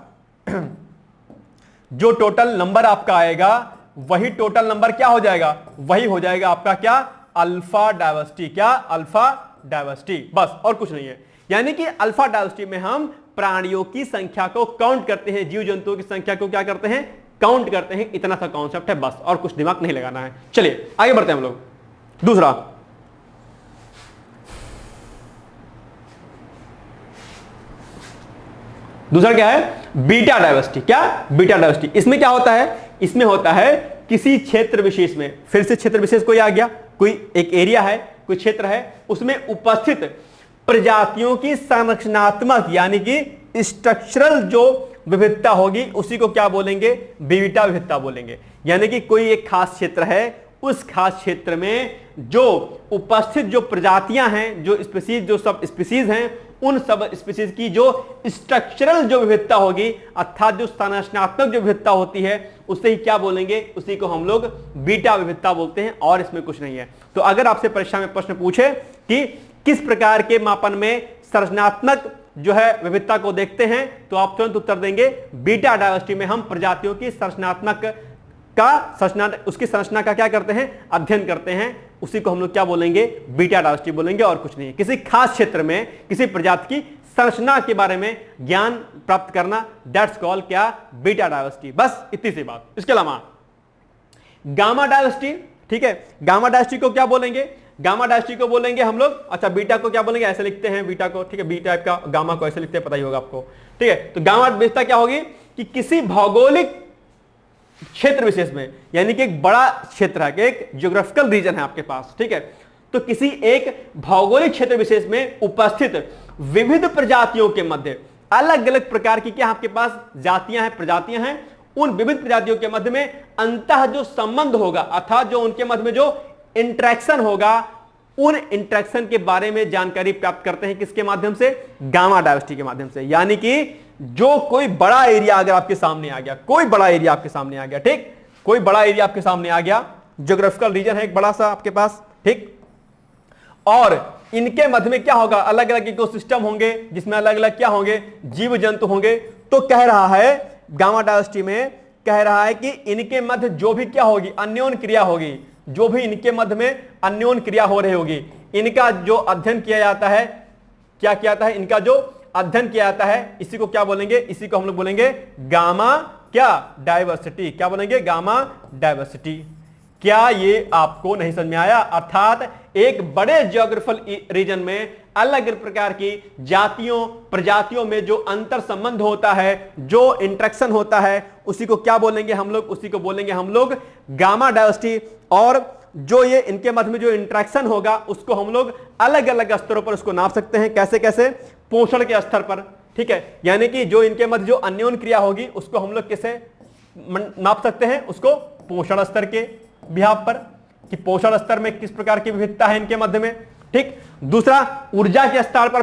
जो टोटल नंबर आपका आएगा वही टोटल नंबर क्या हो जाएगा, वही हो जाएगा आपका क्या, अल्फा डाइवर्सिटी। क्या? अल्फा डाइवर्सिटी, बस और कुछ नहीं है। यानी कि अल्फा डाइवर्सिटी में हम प्राणियों की संख्या को काउंट करते हैं, जीव जंतुओं की संख्या को क्या करते हैं, काउंट करते हैं। इतना सा कॉन्सेप्ट है बस, और कुछ दिमाग नहीं लगाना है। चलिए आगे बढ़ते हैं हम लोग। दूसरा क्या है, बीटा डाइवर्सिटी। क्या? Beta diversity. इसमें क्या होता है, इसमें होता है किसी क्षेत्र विशेष में, फिर से क्षेत्र विशेष कोई आ गया, कोई एक एरिया है, कोई क्षेत्र है, उसमें उपस्थित प्रजातियों की संरचनात्मक यानी कि स्ट्रक्चरल जो विविधता होगी उसी को क्या बोलेंगे, बीटा विविधता बोलेंगे। यानी कि कोई एक खास क्षेत्र है, उस खास क्षेत्र में जो उपस्थित जो प्रजातियां हैं, जो स्पीसीज, जो सब स्पीसीज हैं, उन सब स्पीसीज की जो स्ट्रक्चरल जो विविधता होगी अर्थात जो संरचनात्मक जो विविधता होती है उसे ही क्या बोलेंगे, उसी को हम लोग बीटा विविधता बोलते हैं, और इसमें कुछ नहीं है। तो अगर आपसे परीक्षा में प्रश्न पूछे कि किस प्रकार के मापन में संरचनात्मक जो है विविधता को देखते हैं, तो आप तुरंत उत्तर देंगे बीटा डाइवर्सिटी में हम प्रजातियों की उसकी संरचना का क्या करते हैं, अध्ययन करते हैं, उसी को हम लोग क्या बोलेंगे, बीटा डाइवर्सिटी बोलेंगे, और कुछ नहीं है। किसी खास क्षेत्र में किसी प्रजाति की संरचना के बारे में ज्ञान प्राप्त करना, दैट्स कॉल क्या, बीटा डाइवर्सिटी। बस इतनी सी बात। इसके अलावा गामा डाइवर्सिटी, ठीक है, गामा डाइवर्सिटी को क्या बोलेंगे, गामा डाइवर्सिटी को बोलेंगे हम लोग, अच्छा बीटा को क्या बोलेंगे, ऐसे लिखते हैं बीटा को, ठीक है, बी टाइप का, गामा को ऐसे लिखते हैं, पता ही होगा आपको, ठीक है। तो गामा विविधता क्या होगी कि किसी भौगोलिक क्षेत्र विशेष में, यानी कि एक बड़ा क्षेत्र है, कि एक ज्योग्राफिकल रीजन है आपके पास, ठीक है, तो किसी एक भौगोलिक क्षेत्र विशेष में उपस्थित विविध प्रजातियों के मध्य अलग अलग प्रकार की क्या आपके पास जातियां हैं, प्रजातियां हैं, उन विविध प्रजातियों के मध्य में अंतः जो संबंध होगा अर्थात जो उनके मध्य में जो इंटरेक्शन होगा, उन इंटरेक्शन के बारे में जानकारी प्राप्त करते हैं किसके माध्यम से? गामा डायवर्सिटी के माध्यम से। यानी कि जो कोई बड़ा एरिया अगर आपके सामने आ गया, कोई बड़ा एरिया आपके सामने आ गया, ठीक, कोई बड़ा एरिया आपके सामने आ गया, ज्योग्राफिकल रीजन है एक बड़ा सा आपके पास, ठीक, और इनके मध्य में क्या होगा? अलग अलग इकोसिस्टम होंगे जिसमें अलग अलग क्या होंगे? जीव जंतु होंगे। तो कह रहा है गामा डायवर्सिटी में, कह रहा है कि इनके मध्य जो भी क्या होगी? अन्योन क्रिया होगी, जो भी इनके मध्य में अन्योन क्रिया हो रही होगी, इनका जो अध्ययन किया जाता है, क्या किया जाता है? इनका जो अध्ययन किया जाता है, इसी को क्या बोलेंगे? इसी को हम लोग बोलेंगे गामा क्या? डायवर्सिटी। क्या बोलेंगे? Gamma diversity. क्या ये आपको नहीं समझ में आया? अर्थात एक बड़े ज्योग्राफिकल रीजन में अलग अलग प्रकार की जातियों प्रजातियों में जो अंतर संबंध होता है, जो इंटरेक्शन होता है, उसी को क्या बोलेंगे हम लोग? उसी को बोलेंगे हम लोग गामा डायवर्सिटी। और जो ये इनके मध्य में जो इंटरेक्शन होगा उसको हम लोग अलग अलग स्तरों पर उसको नाप सकते हैं। कैसे कैसे? पोषण के स्तर पर, ठीक है, यानी कि जो इनके मध्य जो अन्योन क्रिया होगी उसको हम लोग कैसे नाप सकते हैं? उसको पोषण स्तर के बिहाव पर, कि पोषण स्तर में किस प्रकार की विविधता है इनके मध्य में, ठीक। दूसरा, ऊर्जा के स्तर पर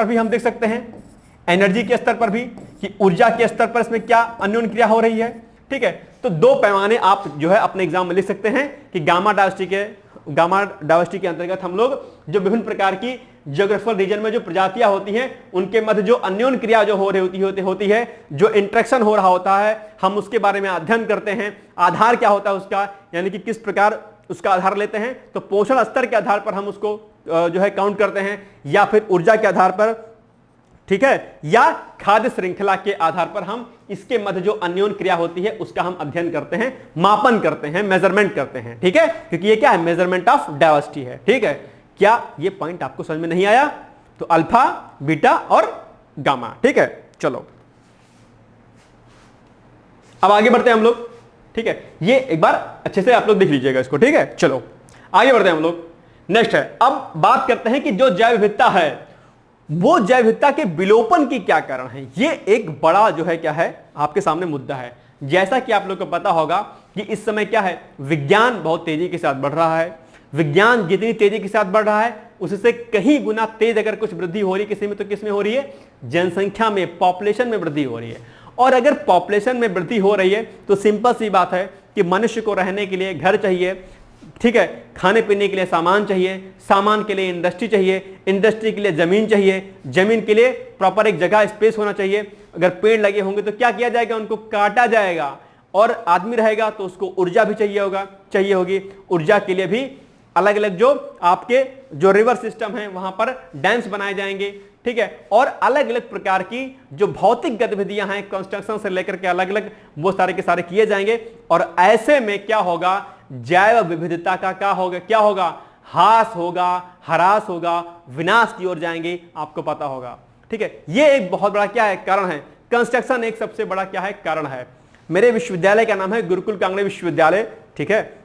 भी हम देख सकते हैं, एनर्जी के स्तर पर भी, कि ऊर्जा के स्तर पर इसमें क्या अन्योन क्रिया हो रही है, ठीक है। तो दो पैमाने आप जो है अपने एग्जाम में लिख सकते हैं कि गामा डायवर्सिटी के अंतर्गत हम लोग जो विभिन्न प्रकार की ज्योग्राफिकल रीजन में जो प्रजातियां होती हैं उनके मध्य जो अन्योन क्रिया जो हो रही होती है, जो इंटरेक्शन हो रहा होता है, हम उसके बारे में अध्ययन करते हैं। आधार क्या होता है उसका, यानी कि किस प्रकार उसका आधार लेते हैं, तो पोषण स्तर के आधार पर हम उसको जो है काउंट करते हैं, या फिर ऊर्जा के आधार पर, ठीक है, या खाद्य श्रृंखला के आधार पर हम इसके मध्य जो अन्योन क्रिया होती है उसका हम अध्ययन करते हैं, मापन करते हैं, मेजरमेंट करते हैं, ठीक है, क्योंकि ये क्या है? मेजरमेंट ऑफ डायवर्सिटी है, ठीक है। क्या ये पॉइंट आपको समझ में नहीं आया? तो अल्फा, बीटा और गामा, ठीक है। चलो अब आगे बढ़ते हैं हम लोग, ठीक है, ये एक बार अच्छे से आप लोग देख लीजिएगा इसको, ठीक है। चलो आगे बढ़ते हैं हम लोग। नेक्स्ट है, अब बात करते हैं कि जो जैव विविधता है वो जैव विविधता के विलोपन की क्या कारण है। ये एक बड़ा जो है क्या है आपके सामने मुद्दा है। जैसा कि आप लोग को पता होगा कि इस समय क्या है, विज्ञान बहुत तेजी के साथ बढ़ रहा है। विज्ञान जितनी तेजी के साथ बढ़ रहा है उससे कहीं गुना तेज अगर कुछ वृद्धि हो रही है किसी में, तो किस में हो रही है? जनसंख्या में, पॉपुलेशन में वृद्धि हो रही है। और अगर पॉपुलेशन में वृद्धि हो रही है तो सिंपल सी बात है कि मनुष्य को रहने के लिए घर चाहिए, ठीक है, खाने पीने के लिए सामान चाहिए, सामान के लिए इंडस्ट्री चाहिए, इंडस्ट्री के लिए जमीन चाहिए, जमीन के लिए प्रॉपर एक जगह स्पेस होना चाहिए। अगर पेड़ लगे होंगे तो क्या किया जाएगा? उनको काटा जाएगा। और आदमी रहेगा तो उसको ऊर्जा भी चाहिए होगी। ऊर्जा के लिए भी अलग अलग जो आपके जो रिवर सिस्टम है वहां पर डैम्स बनाए जाएंगे, ठीक है, और अलग अलग प्रकार की जो भौतिक गतिविधियां हैं कंस्ट्रक्शन से लेकर के अलग अलग वो सारे के सारे किए जाएंगे। और ऐसे में क्या होगा? जैव विविधता का क्या होगा? ह्रास होगा, ह्रास होगा, विनाश की ओर जाएंगे, आपको पता होगा, ठीक है। ये एक बहुत बड़ा क्या है? कारण है। कंस्ट्रक्शन एक सबसे बड़ा क्या है? कारण है। मेरे विश्वविद्यालय का नाम है गुरुकुल कांगड़े विश्वविद्यालय, ठीक है।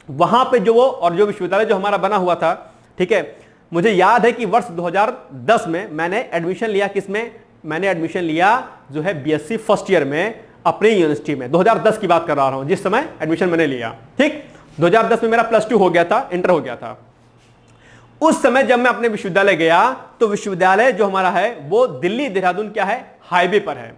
वहां पे जो विश्वविद्यालय जो हमारा बना हुआ था, ठीक है, मुझे याद है कि वर्ष 2010 में मैंने एडमिशन लिया। किसमें? मैंने एडमिशन लिया जो है बीएससी फर्स्ट ईयर में अपनी यूनिवर्सिटी में। 2010 की बात कर रहा हूं जिस समय एडमिशन मैंने लिया, ठीक। 2010 में मेरा +2 हो गया था, इंटर हो गया था। उस समय जब मैं अपने विश्वविद्यालय गया तो विश्वविद्यालय जो हमारा है वो दिल्ली देहरादून क्या है? हाईवे पर है।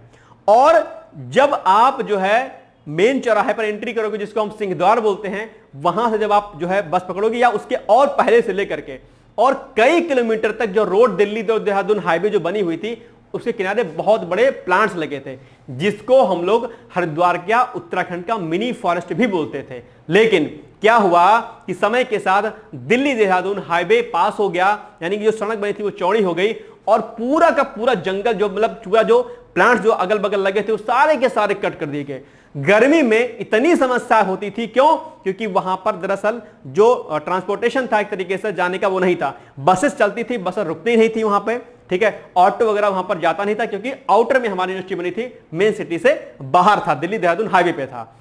और जब आप जो है मेन चौराहे पर एंट्री करोगे, जिसको हम सिंहद्वार बोलते हैं, वहां से जब आप जो है बस पकड़ोगे या उसके और पहले से लेकर के और कई किलोमीटर तक जो रोड दिल्ली देहरादून हाईवे जो बनी हुई थी उसके किनारे बहुत बड़े प्लांट्स लगे थे, जिसको हम लोग हरिद्वार का उत्तराखंड का मिनी फॉरेस्ट भी बोलते थे। लेकिन क्या हुआ कि समय के साथ दिल्ली देहरादून हाईवे पास हो गया, यानी कि जो सड़क बनी थी वो चौड़ी हो गई और पूरा का पूरा जंगल जो मतलब पूरा जो प्लांट्स जो अगल बगल लगे थे वो सारे के सारे कट कर दिए गए। गर्मी में इतनी समस्या होती थी, क्यों? क्योंकि वहां पर दरअसल जो ट्रांसपोर्टेशन था एक तरीके से जाने का वो नहीं था। बसेस चलती थी, बसें रुकती नहीं थी वहां पे, ठीक है, ऑटो वगैरह वहां पर जाता नहीं था क्योंकि आउटर में हमारी यूनिवर्सिटी बनी थी, मेन सिटी से बाहर था, दिल्ली देहरादून हाईवे पे था।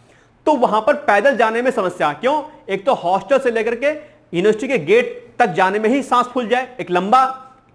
तो वहां पर पैदल जाने में समस्या, क्यों? एक तो हॉस्टल से लेकर के यूनिवर्सिटी के गेट तक जाने में ही सांस फूल जाए, एक लंबा,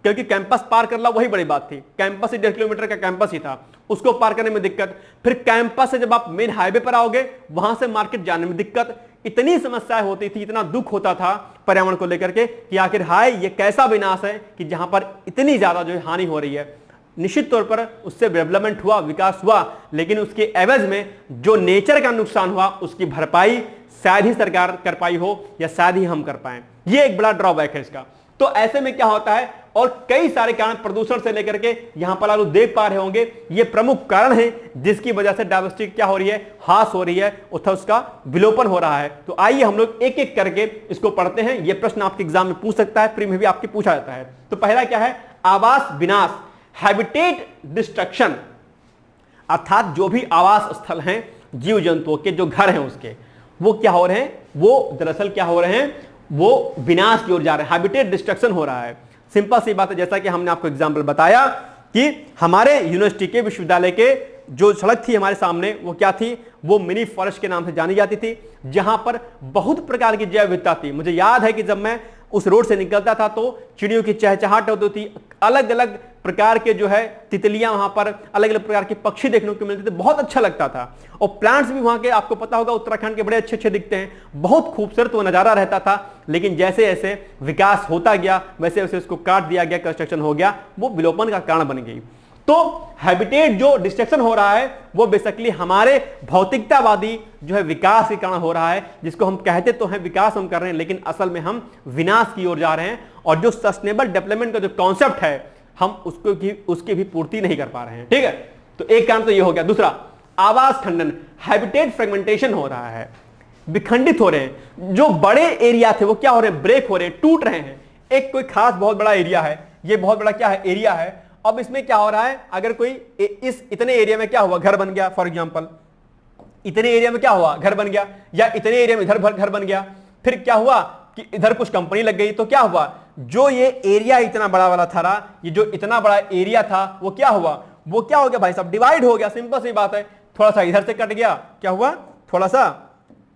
क्योंकि कैंपस पार करना वही बड़ी बात थी, कैंपस से 1.5 किलोमीटर का कैंपस ही था, उसको पार करने में दिक्कत, फिर कैंपस से जब आप मेन हाईवे पर आओगे वहां से मार्केट जाने में दिक्कत, इतनी समस्याएं होती थी, इतना दुख होता था पर्यावरण को लेकर के कि आखिर हाय ये कैसा विनाश है कि जहां पर इतनी ज्यादा जो है हानि हो रही है। निश्चित तौर पर उससे डेवलपमेंट हुआ, विकास हुआ, लेकिन उसके एवज में जो नेचर का नुकसान हुआ उसकी भरपाई शायद ही सरकार कर पाई हो या शायद ही हम कर पाए, ये एक बड़ा ड्रॉबैक है इसका। तो ऐसे में क्या होता है, और कई सारे कारण प्रदूषण से लेकर के यहां पर आप देख पा रहे होंगे, ये प्रमुख कारण है जिसकी वजह से डायवर्सिटी क्या हो रही है, हास हो रही है, अथवा उसका विलोपन हो रहा है। तो आइए हम लोग एक एक करके इसको पढ़ते हैं। ये प्रश्न आपके एग्जाम में पूछ सकता है, प्री में भी आपके पूछा जाता है। तो पहला क्या है, आवास विनाश, हैबिटेट डिस्ट्रक्शन, अर्थात जो भी आवास स्थल हैं जीव जंतुओं के, जो घर हैं उसके, वो क्या हो रहे हैं, वो दरअसल क्या हो रहे हैं, वो विनाश की ओर जा रहे हैं, हैबिटेट डिस्ट्रक्शन हो रहा है। सिंपल सी बात है, जैसा कि हमने आपको एग्जांपल बताया कि हमारे यूनिवर्सिटी के, विश्वविद्यालय के जो सड़क थी हमारे सामने, वो क्या थी, वो मिनी फॉरेस्ट के नाम से जानी जाती थी, जहां पर बहुत प्रकार की जैव विविधता थी। मुझे याद है कि जब मैं उस रोड से निकलता था तो चिड़ियों की चहचहाहट होती थी, अलग अलग प्रकार के जो है तितलियां, वहां पर अलग अलग प्रकार के पक्षी देखने को मिलते थे, बहुत अच्छा लगता था। और प्लांट्स भी वहां के, आपको पता होगा उत्तराखंड के बड़े अच्छे अच्छे दिखते हैं, बहुत खूबसूरत वो नजारा रहता था। लेकिन जैसे जैसे विकास होता गया वैसे वैसे उसको काट दिया गया, कंस्ट्रक्शन हो गया, वो विलोपन का कारण बन गई। तो हैबिटेट जो डिस्ट्रक्शन हो रहा है वो बेसिकली हमारे भौतिकतावादी जो है विकास के कारण हो रहा है, जिसको हम कहते तो हैं विकास हम कर रहे हैं, लेकिन असल में हम विनाश की ओर जा रहे हैं। और जो सस्टेनेबल डेवलपमेंट का जो कॉन्सेप्ट है, हम उसकी भी पूर्ति नहीं कर पा रहे हैं। ठीक है, तो एक काम तो ये हो गया। दूसरा, आवास खंडन, हैबिटेट फ्रेगमेंटेशन हो रहा है, विखंडित हो रहे हैं। जो बड़े एरिया थे वो क्या हो रहे हैं, ब्रेक हो रहे हैं, टूट रहे हैं। एक कोई खास बहुत बड़ा एरिया है, ये बहुत बड़ा क्या है, एरिया है। अब इसमें क्या हो रहा है, अगर कोई इस इतने एरिया में क्या हुआ, घर बन गया, फॉर एग्जांपल इतने एरिया में क्या हुआ, घर बन गया, या इतने एरिया में इधर घर बन गया, फिर क्या हुआ कि इधर कुछ कंपनी लग गई, तो क्या हुआ, जो ये एरिया इतना बड़ा वाला था, ये जो इतना बड़ा एरिया था, वो क्या हुआ, वो क्या हो गया भाई साहब, डिवाइड हो गया। सिंपल सी बात है, थोड़ा सा इधर से कट गया, क्या हुआ, थोड़ा सा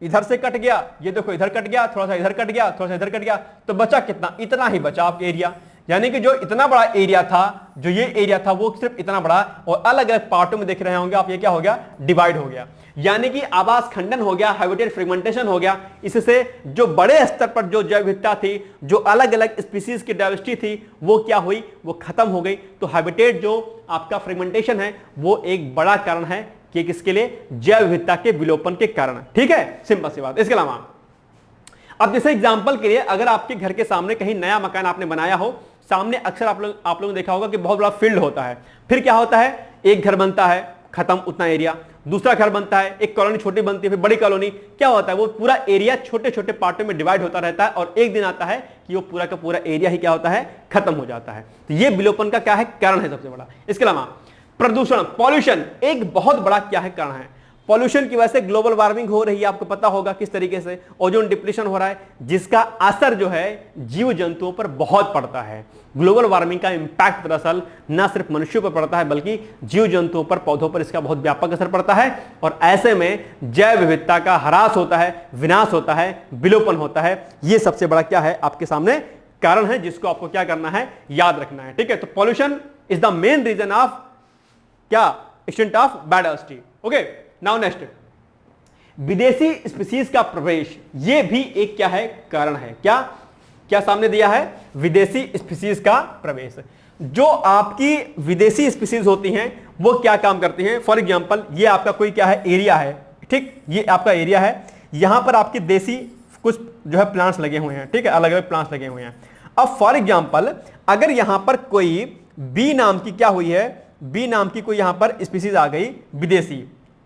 इधर से कट गया, ये देखो इधर कट गया, थोड़ा सा इधर कट गया, थोड़ा सा इधर कट गया, तो बचा कितना, इतना ही बचा आपका एरिया। यानी कि जो इतना बड़ा एरिया था, जो ये एरिया था, वो सिर्फ इतना बड़ा, और अलग अलग पार्टों में देख रहे होंगे आप, ये क्या हो गया, डिवाइड हो गया। यानी कि आवास खंडन हो गया, हैबिटेट फ्रेगमेंटेशन हो गया। इससे जो बड़े स्तर पर जो जैव विविधता थी, जो अलग अलग स्पीसीज की डाइवर्सिटी थी, वो क्या हुई, वो खत्म हो गई। तो हैबिटेट जो आपका फ्रेगमेंटेशन है, वो एक बड़ा कारण है कि किसके लिए, जैव विविधता के विलोपन के कारण। ठीक है, सिंपल सी बात। इसके अलावा अब जैसे एग्जांपल के लिए, अगर आपके घर के सामने कहीं नया मकान आपने बनाया हो, सामने अक्सर आप लोगों ने देखा होगा कि बहुत बड़ा फील्ड होता है। फिर क्या होता है, एक घर बनता है, खत्म उतना एरिया, दूसरा घर बनता है, एक कॉलोनी छोटी बनती है, फिर बड़ी कॉलोनी, क्या होता है, वो पूरा एरिया छोटे छोटे पार्टों में डिवाइड होता रहता है, और एक दिन आता है कि वो पूरा का पूरा एरिया ही क्या होता है, खत्म हो जाता है। तो ये विलोपन का क्या है, कारण है सबसे बड़ा। इसके अलावा प्रदूषण, पॉल्यूशन एक बहुत बड़ा क्या है, कारण है। पॉल्यूशन की वजह से ग्लोबल वार्मिंग हो रही है, आपको पता होगा किस तरीके से, ओजोन डिप्लीशन हो रहा है, जिसका असर जो है जीव जंतुओं पर बहुत पड़ता है। ग्लोबल वार्मिंग का इंपैक्ट दरअसल न सिर्फ मनुष्यों पर पड़ता है, बल्कि जीव जंतुओं पर, पौधों पर इसका बहुत व्यापक असर पड़ता है। और ऐसे में जैव विविधता का ह्रास होता है, विनाश होता है, विलोपन होता है। ये सबसे बड़ा क्या है, आपके सामने कारण है, जिसको आपको क्या करना है, याद रखना है। ठीक है, तो pollution is the main reason of क्या, extent of biodiversity. Okay, now next, विदेशी स्पीसीज का प्रवेश, यह भी एक क्या है, कारण है। क्या क्या सामने दिया है, विदेशी स्पीसीज का प्रवेश। जो आपकी विदेशी स्पीसीज होती हैं वो क्या काम करती हैं, फॉर एग्जांपल ये आपका कोई क्या है, एरिया है, ठीक, ये आपका एरिया है, यहां पर आपकी देसी कुछ जो है प्लांट्स लगे हुए हैं, ठीक है, अलग अलग प्लांट्स लगे हुए हैं। अब फॉर एग्जांपल अगर यहां पर कोई बी नाम की क्या हुई है, बी नाम की कोई यहां पर स्पीसीज आ गई विदेशी,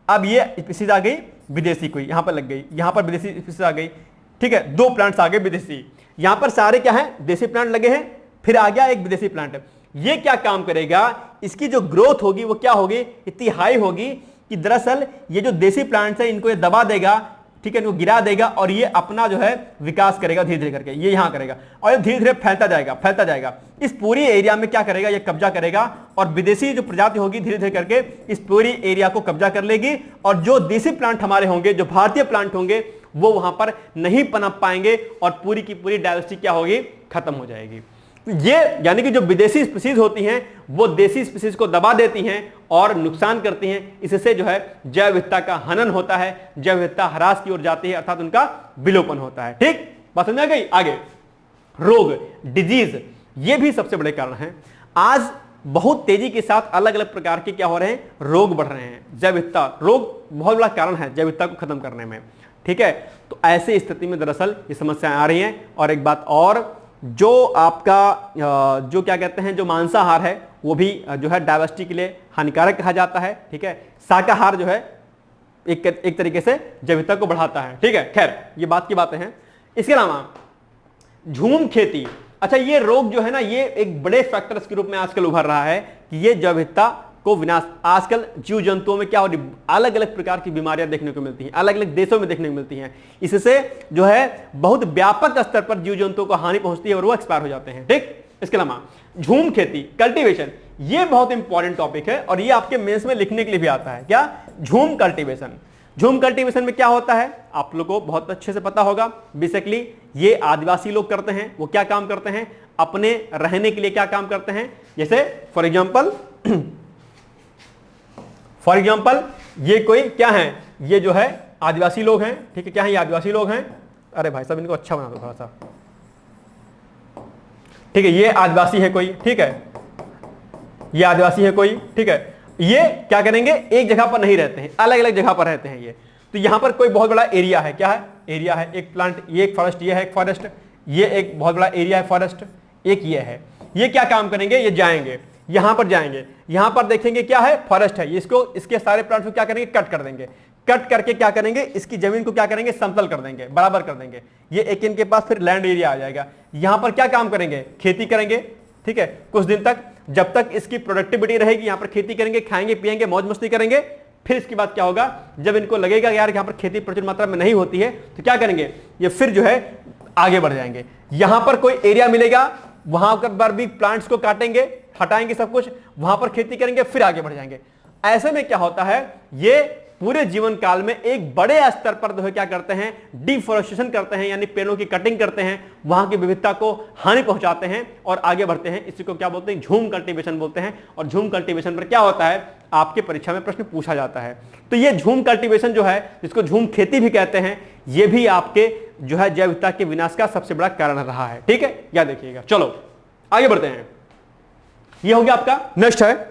अब ये स्पीसीज आ गई विदेशी, कोई यहां पर लग गई, यहां पर विदेशी स्पीसीज आ गई, ठीक है, दो प्लांट्स आ गए विदेशी, यहां पर सारे क्या है, देसी प्लांट लगे हैं, फिर आ गया एक विदेशी प्लांट। ये क्या काम करेगा, इसकी जो ग्रोथ होगी वो क्या होगी, इतनी हाई होगी कि दरअसल ये जो देसी प्लांट्स है इनको ये दबा देगा, ठीक है, इनको गिरा देगा और ये अपना जो है विकास करेगा धीरे धीरे करके, ये यहां करेगा और ये धीरे धीरे फैलता जाएगा। इस पूरी एरिया में क्या करेगा, ये कब्जा करेगा और विदेशी जो प्रजाति होगी धीरे धीरे करके इस पूरी एरिया को कब्जा कर लेगी और जो देसी प्लांट हमारे होंगे, जो भारतीय प्लांट होंगे, वो वहां पर नहीं पनप पाएंगे और पूरी की पूरी डायवर्सिटी क्या होगी, खत्म हो जाएगी। ये यानी कि जो विदेशी स्पीसीज होती हैं वो देसी स्पीसीज को दबा देती हैं और नुकसान करती हैं। इससे जो है जैव विविधता का हनन होता है, जैव विविधता ह्रास की ओर जाती है, अर्थात उनका विलोपन होता है। ठीक, बात समझ आ गई। आगे रोग, डिजीज, ये भी सबसे बड़े कारण हैं। आज बहुत तेजी के साथ अलग अलग प्रकार के क्या हो रहे हैं, रोग बढ़ रहे हैं। जैव विविधता, रोग बहुत बड़ा कारण है जैव विविधता को खत्म करने में। ठीक है, तो ऐसी स्थिति में दरअसल ये समस्याएं आ रही हैं। और एक बात और, जो आपका जो क्या कहते हैं, जो मांसाहार है वो भी जो है डायवर्सिटी के लिए हानिकारक कहा जाता है। ठीक है, शाकाहार जो है एक तरीके से जैव विविधता को बढ़ाता है। ठीक है, खैर ये बात की बातें हैं। इसके अलावा झूम खेती, अच्छा ये रोग जो है ना, ये एक बड़े फैक्टर्स के रूप में आजकल उभर रहा है कि ये जैव विविधता को विनाश, आजकल जीव जंतुओं में क्या हो रही, अलग अलग प्रकार की बीमारियां देखने को मिलती हैं, अलग अलग देशों में देखने को मिलती हैं। इससे जो है बहुत व्यापक स्तर पर जीव जंतुओं को हानि पहुंचती है और वो एक्सपायर हो जाते हैं। ठीक, इसके अलावा झूम खेती, कल्टीवेशन, ये बहुत इंपॉर्टेंट टॉपिक है और ये आपके मेंस में लिखने के लिए भी आता है। क्या, झूम कल्टीवेशन। झूम कल्टीवेशन में क्या होता है आप लोगों को बहुत अच्छे से पता होगा। बेसिकली ये आदिवासी लोग करते हैं। वो क्या काम करते हैं, अपने रहने के लिए क्या काम करते हैं, जैसे फॉर एग्जाम्पल ये कोई क्या है, ये जो है आदिवासी लोग हैं। ठीक है, क्या है, ये आदिवासी लोग हैं। अरे भाई साहब इनको अच्छा बना दो थोड़ा सा। ठीक है, ये आदिवासी है कोई, ठीक है, ये आदिवासी है कोई। ठीक है, ये क्या करेंगे, एक जगह पर नहीं रहते हैं, अलग अलग जगह पर रहते हैं ये। तो यहां पर कोई बहुत बड़ा एरिया है, क्या है, एरिया है, एक प्लांट, ये एक फॉरेस्ट, ये है एक फॉरेस्ट, ये एक बहुत बड़ा एरिया है फॉरेस्ट, एक ये है। ये क्या काम करेंगे, ये जाएंगे यहां पर, जाएंगे यहां पर देखेंगे क्या है, फॉरेस्ट है, इसको इसके सारे प्लांट्स को क्या करेंगे, कट कर देंगे। कट करके क्या करेंगे, इसकी जमीन को क्या करेंगे, समतल कर देंगे, बराबर कर देंगे। ये एक इनके पास फिर लैंड एरिया आ जाएगा। यहां पर क्या काम करेंगे, खेती करेंगे। ठीक है, कुछ दिन तक, जब तक इसकी प्रोडक्टिविटी रहेगी, यहां पर खेती करेंगे, खाएंगे पिएंगे, मौज मस्ती करेंगे। फिर इसके बाद क्या होगा, जब इनको लगेगा यार यहां पर खेती प्रचुर मात्रा में नहीं होती है, तो क्या करेंगे, ये फिर जो है आगे बढ़ जाएंगे। यहां पर कोई एरिया मिलेगा, वहां पर भी प्लांट्स को काटेंगे, हटाएंगे सब कुछ, वहां पर खेती करेंगे, फिर आगे बढ़ जाएंगे। ऐसे में क्या होता है, ये पूरे जीवन काल में एक बड़े स्तर पर जो है क्या करते हैं, डिफॉरेस्टेशन करते हैं, यानी पेड़ों की कटिंग करते हैं, वहां की विविधता को हानि पहुंचाते हैं और आगे बढ़ते हैं। इसी को क्या बोलते हैं, झूम कल्टीवेशन बोलते हैं। और झूम कल्टीवेशन पर क्या होता है, आपके परीक्षा में प्रश्न पूछा जाता है। तो ये झूम कल्टीवेशन जो है, जिसको झूम खेती भी कहते हैं, ये भी आपके जो है जैव विविधता के विनाश का सबसे बड़ा कारण रहा है। ठीक है, याद रखिएगा। चलो आगे बढ़ते हैं। ये हो गया आपका, नेक्स्ट है,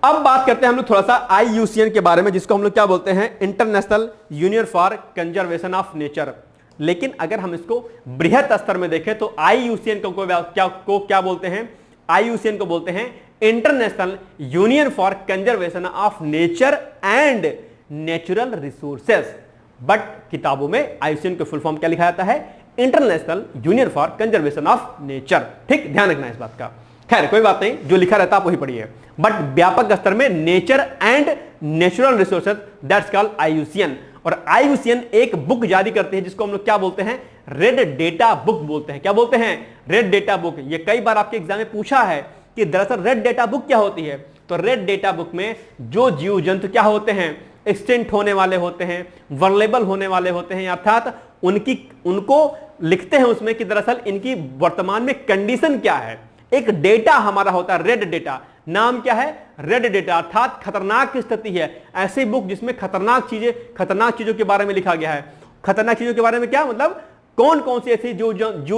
अब बात करते हैं हम लोग थोड़ा सा IUCN के बारे में, जिसको हम लोग क्या बोलते हैं, international union for conservation of nature. लेकिन अगर हम इसको बृहत स्तर में देखें तो IUCN को क्या बोलते हैं, IUCN को बोलते हैं international union for conservation of nature and natural resources. But किताबों में IUCN के फुल फॉर्म क्या लिखा जाता है, international union for conservation of nature. ठीक, ध्यान रखना इस बात का। खैर कोई बात नहीं, जो लिखा रहता है आप वही पढ़िए। बट व्यापक स्तर में nature and natural resources, that's called IUCN। और IUCN एक बुक जारी करते हैं जिसको हम लोग क्या बोलते हैं, रेड डेटा बुक बोलते हैं। क्या बोलते हैं, रेड डेटा बुक। ये कई बार आपके एग्जाम में पूछा है कि दरअसल रेड डेटा बुक क्या होती है। तो रेड डेटा बुक में जो जीव जंतु क्या होते हैं, एक्सटिंक्ट होने वाले होते हैं, वल्नरेबल होने वाले होते हैं, अर्थात उनको लिखते हैं उसमें कि दरअसल इनकी वर्तमान में कंडीशन क्या है। एक डेटा हमारा होता है, रेड डेटा। नाम क्या है, रेड डेटा, अर्थात खतरनाक स्थिति है। ऐसी बुक जिसमें खतरनाक चीजों के बारे में लिखा गया है। खतरनाक चीजों के बारे में क्या मतलब, कौन कौन सी ऐसी जीव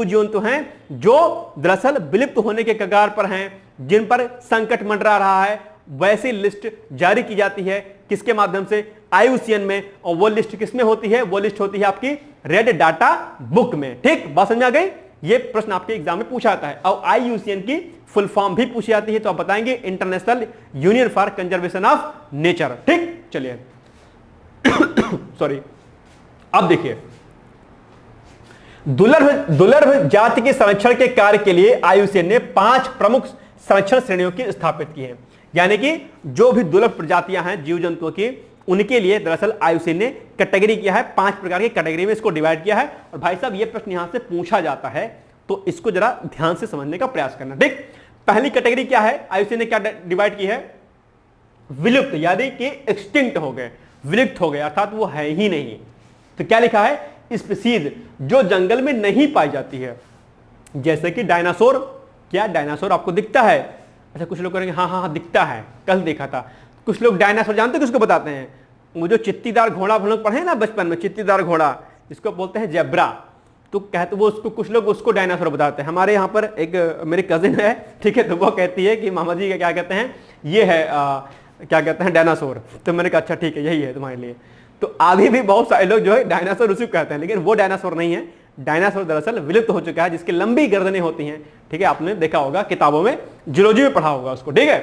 जंतु हैं जो दरअसल विलुप्त होने के कगार पर हैं, जिन पर संकट मंडरा रहा है। वैसी लिस्ट जारी की जाती है किसके माध्यम से, IUCN में। और वो लिस्ट किसमें होती है, वो लिस्ट होती है आपकी रेड डाटा बुक में। ठीक, बात समझ आ गई। ये प्रश्न आपके एग्जाम में पूछा जाता है। और IUCN की फुल फॉर्म भी पूछी जाती है, तो आप बताएंगे international union for conservation of nature. ठीक, चलिए सॉरी। अब देखिए, दुर्लभ जाति के संरक्षण के कार्य के लिए IUCN ने 5 प्रमुख संरक्षण श्रेणियों की स्थापित की है। यानी कि जो भी दुर्लभ प्रजातियां हैं जीव जंतुओं की, उनके लिए दरअसल आईयूसीएन ने कैटेगरी किया है, 5 प्रकार की कैटेगरी में इसको डिवाइड किया है। और भाई साहब ये प्रश्न यहां से पूछा जाता है तो इसको जरा ध्यान से समझने का प्रयास करना। ठीक, पहली कैटेगरी क्या है, आईयूसीएन ने क्या डिवाइड की है, विलुप्त यानी कि एक्सटिंक्ट हो गए, विलुप्त हो गए अर्थात वो है ही नहीं। तो क्या लिखा है, स्पीसीज जो जंगल में नहीं पाई जाती है, जैसे कि डायनासोर। क्या डायनासोर आपको दिखता है? अच्छा कुछ लोग करेंगे हाँ हाँ हाँ दिखता है, कल देखा था। कुछ लोग डायनासोर जानते हैं किसको बताते हैं, वो जो चित्तीदार घोड़ा हम लोग पढ़े ना बचपन में, चित्तीदार घोड़ा इसको बोलते हैं जेब्रा। तो कहते वो उसको, कुछ लोग उसको डायनासोर बताते हैं। हमारे यहाँ पर एक मेरी कजिन है, ठीक है, तो वो कहती है कि मामा जी का क्या कहते हैं, ये है क्या कहते हैं डायनासोर। तो मैंने कहा अच्छा ठीक है यही है तुम्हारे लिए। तो अभी भी बहुत सारे लोग जो है डायनासोर उसी को कहते हैं, लेकिन वो डायनासोर नहीं है। डायनासोर दरअसल विलुप्त हो चुका है, जिसकी लंबी गर्दनें होती हैं, ठीक है, आपने देखा होगा किताबों में, जूलॉजी में पढ़ा होगा उसको, ठीक है।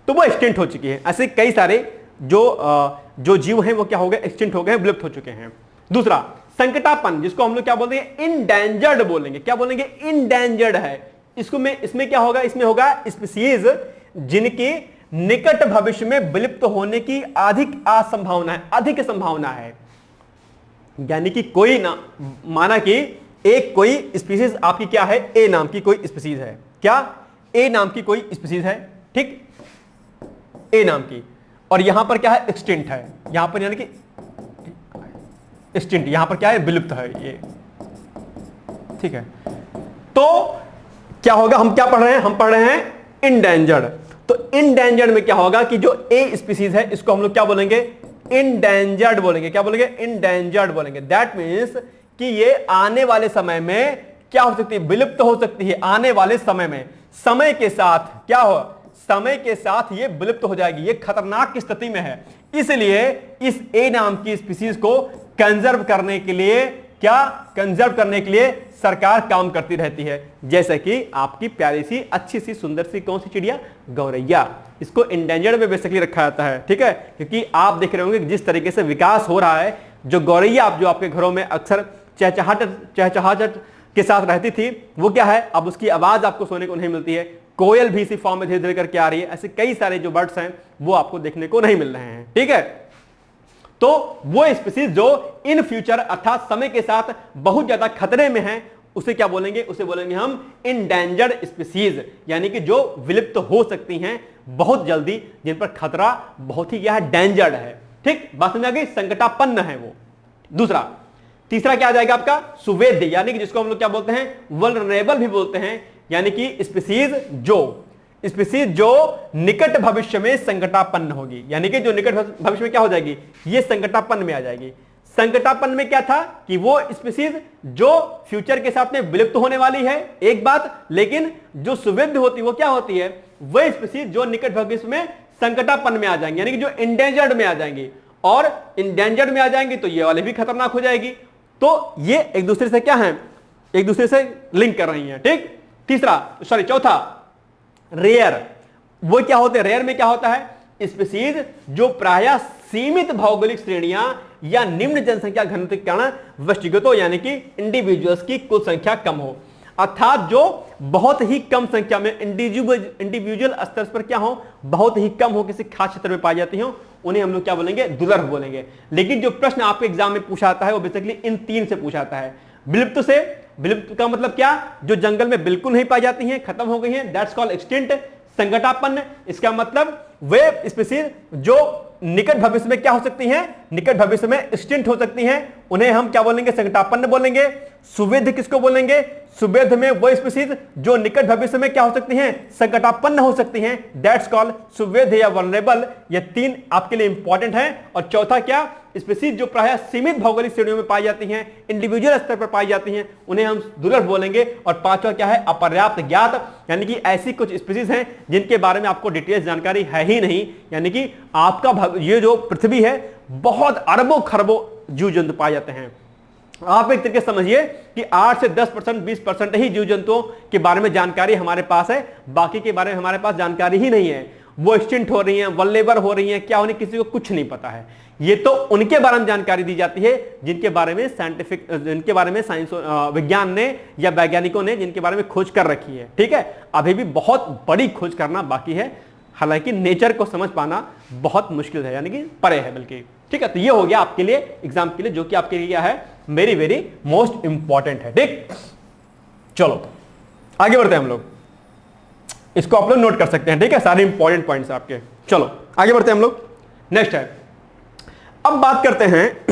तो वो एक्सटिंक्ट हो चुकी है। ऐसे कई सारे जो जीव हैं वो क्या हो गए, एक्सटिंक्ट हो गए, विलुप्त हो चुके हैं। दूसरा संकटापन्न, जिसको हम लोग क्या बोलते हैं, इनडेंजर्ड बोलेंगे। क्या बोलेंगे, इनडेंजर्ड है। इसमें क्या होगा, इसमें होगा स्पीसीज जिनकी निकट भविष्य में विलुप्त होने की अधिक संभावना है, अधिक संभावना है। यानी कि कोई ना, माना कि एक कोई स्पीसीज आपकी क्या है, ए नाम की कोई स्पीसीज है। क्या, ए नाम की कोई स्पीसीज है, ठीक, ए नाम की, और यहां पर क्या है, एक्सटिंक्ट है। यहां पर यानी कि एक्सटिंक्ट, यहां पर क्या है, विलुप्त है ये, ठीक है। तो क्या होगा, हम क्या पढ़ रहे हैं, हम पढ़ रहे हैं इंडेंजर्ड। तो इंडेंजर्ड में क्या होगा कि जो ए स्पीसीज है इसको हम लोग क्या बोलेंगे, इंडेंजर्ड बोलेंगे। क्या बोलेंगे, इंडेंजर्ड बोलेंगे। दैट मीन्स कि ये आने वाले समय में क्या हो सकती है, विलुप्त हो सकती है। आने वाले समय में, समय के साथ क्या हो, समय के साथ ये विलुप्त हो जाएगी, ये खतरनाक की स्थिति में है। इसलिए इस ए नाम की स्पीसीज को कंजर्व करने के लिए, क्या कंजर्व करने के लिए सरकार काम करती रहती है। जैसे कि आपकी प्यारी सी अच्छी सी सुंदर सी कौन सी चिड़िया, गौरैया, इसको इंडेंजर्ड में बेसिकली रखा जाता है, ठीक है। क्योंकि आप देख रहे होंगे जिस तरीके से विकास हो रहा है, जो गौरैया आप जो आपके घरों में अक्सर चहचहाहट के साथ रहती थी, वो क्या है, अब उसकी आवाज आपको सुनने को नहीं मिलती है। कोयल भी इसी फॉर्म में धीरे धीरे करके आ रही है। ऐसे कई सारे जो बर्ड्स हैं वो आपको देखने को नहीं मिल रहे हैं, ठीक है। तो वो स्पीसीज जो इन फ्यूचर अर्थात समय के साथ बहुत ज्यादा खतरे में है, उसे क्या बोलेंगे, उसे बोलेंगे हम इंडेंजर्ड स्पीसीज, यानी कि जो विलुप्त हो सकती हैं बहुत जल्दी, जिन पर खतरा बहुत ही क्या है, डेंजर्ड है। ठीक, बात समझ आ गई, संकटापन्न है वो। दूसरा, तीसरा क्या आ जाएगा आपका, सुवेद्य, यानी कि जिसको हम लोग क्या बोलते हैं, वल्नरेबल भी बोलते हैं। यानी कि स्पीसीज जो निकट भविष्य में संकटापन्न होगी, यानी कि जो निकट भविष्य में क्या हो जाएगी, ये संकटापन्न में आ जाएगी। संकटापन्न में क्या था कि वो स्पीसीज जो फ्यूचर के साथ में विलुप्त होने वाली है, एक बात, लेकिन जो सुवेद्य होती है वो क्या होती है, वह स्पीसीज जो निकट भविष्य में संकटापन्न में आ जाएंगे, यानी कि जो इंडेंजर्ड में आ जाएंगी। और इंडेंजर्ड में आ जाएंगी तो ये वाली भी खतरनाक हो जाएगी। तो ये एक दूसरे से क्या है, एक दूसरे से लिंक कर रही हैं, ठीक। चौथा, रेयर। वो क्या होते हैं, रेयर में क्या होता है, स्पीसीज जो प्रायः सीमित भौगोलिक श्रेणियां या निम्न जनसंख्या घनत्व के कारण व्यक्तिगतों यानी कि इंडिविजुअल्स की कुल संख्या कम हो, अर्थात जो बहुत ही कम संख्या में इंडिविजुअल स्तर पर क्या हो, बहुत ही कम हो, किसी खास क्षेत्र में पाई जाती हो, उन्हें हम लोग क्या बोलेंगे, दुर्लभ बोलेंगे। लेकिन जो प्रश्न आपके एग्जाम में पूछा आता है वो बेसिकली इन तीन से पूछा आता है। विलुप्त से, विलुप्त का मतलब क्या, जो जंगल में बिल्कुल नहीं पाई जाती हैं, खत्म हो गई हैं, दैट्स कॉल्ड एक्सटिंक्ट। संकटापन्न, इसका मतलब वे स्पीसीज जो निकट भविष्य में क्या हो सकती हैं, निकट भविष्य में एक्सटिंक्ट हो सकती हैं, उन्हें हम क्या बोलेंगे, संकटापन्न बोलेंगे। सुवेद्य किसको बोलेंगे, सुवेद्य में वो स्पीसीज जो निकट भविष्य में क्या हो सकती हैं, संकटापन्न हो सकती हैं, दैट्स कॉल्ड सुवेद्य या वल्नरेबल। ये तीन आपके लिए इंपॉर्टेंट हैं। और चौथा क्या, स्पीसीज जो प्रायः सीमित भौगोलिक श्रेणियों में पाई जाती हैं, इंडिविजुअल स्तर पर पाई जाती हैं, उन्हें हम दुर्लभ बोलेंगे। और पांचवा क्या है, अपर्याप्त ज्ञात, यानी कि ऐसी कुछ स्पीसीज हैं जिनके बारे में आपको डिटेल्स जानकारी है ही नहीं। यानी कि आपका ये जो पृथ्वी है, बहुत अरबों खरबों जीव जंतु पाए जाते हैं। आप एक तरीके समझिए कि 8 से 10%, 20% ही जीव जंतुओं के बारे में जानकारी हमारे पास है, बाकी के बारे में हमारे पास जानकारी ही नहीं है। वो एक्सटिंक्ट हो रही हैं, वल्नरेबल हो रही हैं, क्या उन्हें किसी को कुछ नहीं पता है। ये तो उनके बारे में जानकारी दी जाती है जिनके बारे में साइंटिफिक, जिनके बारे में साइंस विज्ञान ने या वैज्ञानिकों ने जिनके बारे में खोज कर रखी है, ठीक है। अभी भी बहुत बड़ी खोज करना बाकी है, हालांकि नेचर को समझ पाना बहुत मुश्किल है, यानी कि परे है बल्कि। ठीक है, तो ये हो गया आपके लिए एग्जाम के लिए, जो कि आपके लिए क्या है, वेरी वेरी मोस्ट इंपॉर्टेंट है। ठीक, चलो आगे बढ़ते हैं हम लोग, इसको आप लोग नोट कर सकते हैं। ठीक है, सारे इंपॉर्टेंट पॉइंट्स आपके। चलो आगे बढ़ते हैं हम लोग। नेक्स्ट है, अब बात करते हैं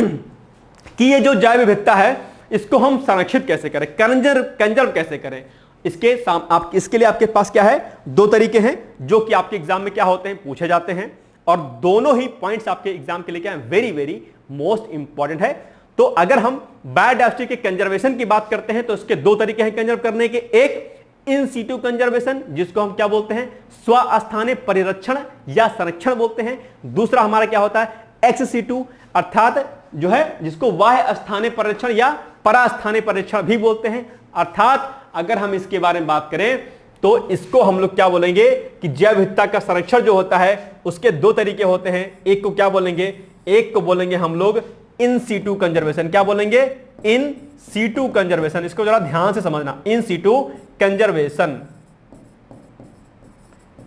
कि ये जो जैव विविधता है इसको हम संरक्षित कैसे करें, कंजर्व कैसे करें। इसके लिए आपके पास क्या है, दो तरीके हैं जो कि आपके एग्जाम में क्या होते हैं, पूछे जाते हैं, और दोनों ही पॉइंट्स आपके एग्जाम के लिए क्या है, वेरी वेरी मोस्ट इंपॉर्टेंट है। तो अगर हम बायोडायवर्सिटी के कंजर्वेशन की बात करते हैं तो इसके दो तरीके हैं कंजर्व करने के, एक इन सीटू कंजर्वेशन जिसको हम क्या बोलते हैं, स्वस्थानीय परिरक्षण या संरक्षण बोलते हैं। दूसरा हमारा क्या होता है, एक्स सीटू अर्थात जो है जिसको बाह्य स्थानीय परिरक्षण या परास्थानीय परिरक्षण भी बोलते हैं। अर्थात अगर हम इसके बारे में बात करें तो इसको हम लोग क्या बोलेंगे कि जैव विविधता का संरक्षण जो होता है उसके दो तरीके होते हैं। एक को क्या बोलेंगे, एक को बोलेंगे हम लोग इन सीटू कंजर्वेशन। क्या बोलेंगे, इन सीटू कंजर्वेशन। इसको जरा ध्यान से समझना, in situ conservation,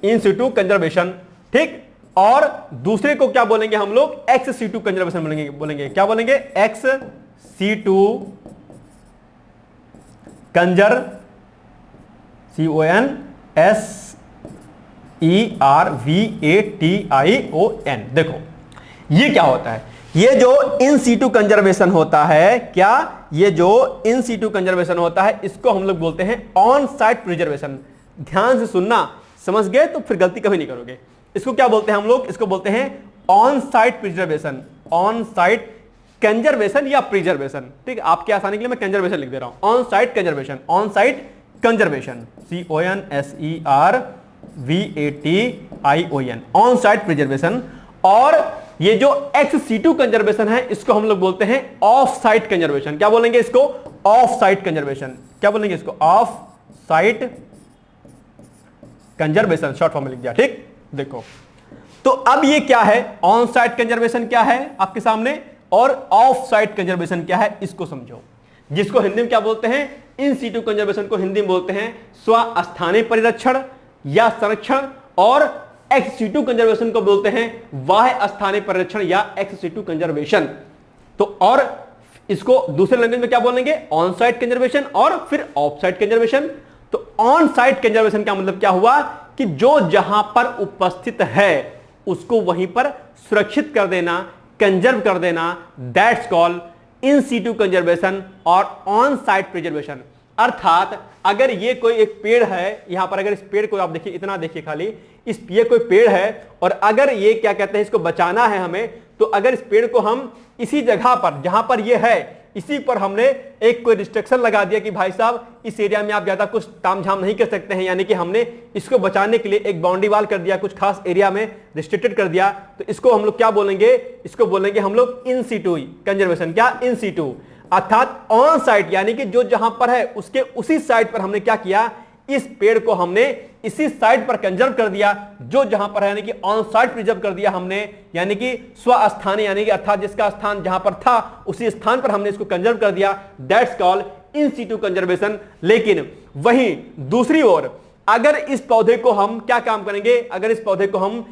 in situ conservation. ठीक, और दूसरे को क्या बोलेंगे हम लोग, एक्स सीटू कंजर्वेशन बोलेंगे। क्या बोलेंगे, एक्स सीटू कंजर, CONSERVATION। देखो ये क्या होता है, ये जो इन सीटू कंजर्वेशन होता है, क्या ये जो इन सीटू कंजर्वेशन होता है इसको हम लोग बोलते हैं ऑन साइट प्रिजर्वेशन। ध्यान से सुनना, समझ गए तो फिर गलती कभी नहीं करोगे। इसको क्या बोलते हैं हम लोग, इसको बोलते हैं on site preservation, on site conservation या प्रिजर्वेशन। ठीक है, आपके आसानी के लिए मैं कंजर्वेशन लिख दे रहा हूं, on site conservation, on site conservation, CONSERVATION, on site preservation. और ये जो एक्स सीटू कंजर्वेशन है इसको हम लोग बोलते हैं ऑफ साइट कंजर्वेशन। क्या बोलेंगे इसको, ऑफ साइट कंजर्वेशन। क्या बोलेंगे इसको, of site conservation, short form में लिख दिया। ठीक, देखो तो अब ये क्या है, ऑन साइट कंजर्वेशन क्या है आपके सामने और ऑफ साइट कंजर्वेशन क्या है, इसको समझो। जिसको हिंदी में क्या बोलते हैं, इन सीटू कंजर्वेशन को हिंदी में बोलते हैं स्वस्थानीय परिरक्षण या संरक्षण, और एक्स सीटू कंजर्वेशन को बोलते हैं बाह्य स्थानीय परिरक्षण या एक्स सीटू कंजर्वेशन। तो और इसको दूसरे लैंग्वेज में क्या बोलेंगे, ऑन साइट कंजर्वेशन और फिर ऑफ साइट कंजर्वेशन। तो ऑन साइट कंजर्वेशन का मतलब क्या हुआ कि जो जहां पर उपस्थित है उसको वहीं पर सुरक्षित कर देना, कंजर्व कर देना, that's called in situ conservation और ऑन साइट प्रिजर्वेशन। अर्थात अगर ये कोई एक पेड़ है, यहां पर अगर इस पेड़ को आप देखिए, इतना देखिए खाली, ये कोई पेड़ है और अगर ये क्या कहते हैं इसको बचाना है हमें, तो अगर इस पेड़ को हम इसी जगह पर जहां पर ये है इसी पर हमने एक कोई रिस्ट्रिक्शन लगा दिया कि भाई साहब इस एरिया में आप ज्यादा कुछ तामझाम नहीं कर सकते हैं, यानी कि हमने इसको बचाने के लिए एक बाउंड्री वाल कर दिया, कुछ खास एरिया में रिस्ट्रिक्टेड कर दिया, तो इसको हम लोग क्या बोलेंगे, इसको बोलेंगे हम लोग इन सीटू कंजर्वेशन। क्या, इन सीटू अर्थात ऑन साइट, यानी कि जो जहां पर है उसके उसी साइट पर हमने क्या किया, इस पेड़ को हमने इसी साइट पर कंजर्व कर दिया, जो जहां पर है यानी कि ऑन साइट प्रिजर्व कर दिया हमने, यानी कि स्वस्थानीय, यानी कि अर्थात जिसका स्थान जहां पर था उसी स्थान पर हमने इसको कंजर्व कर दिया, that's called in situ conservation. लेकिन वहीं दूसरी ओर अगर इस पौधे को हम क्या काम करेंगे, अगर इस पौधे को हम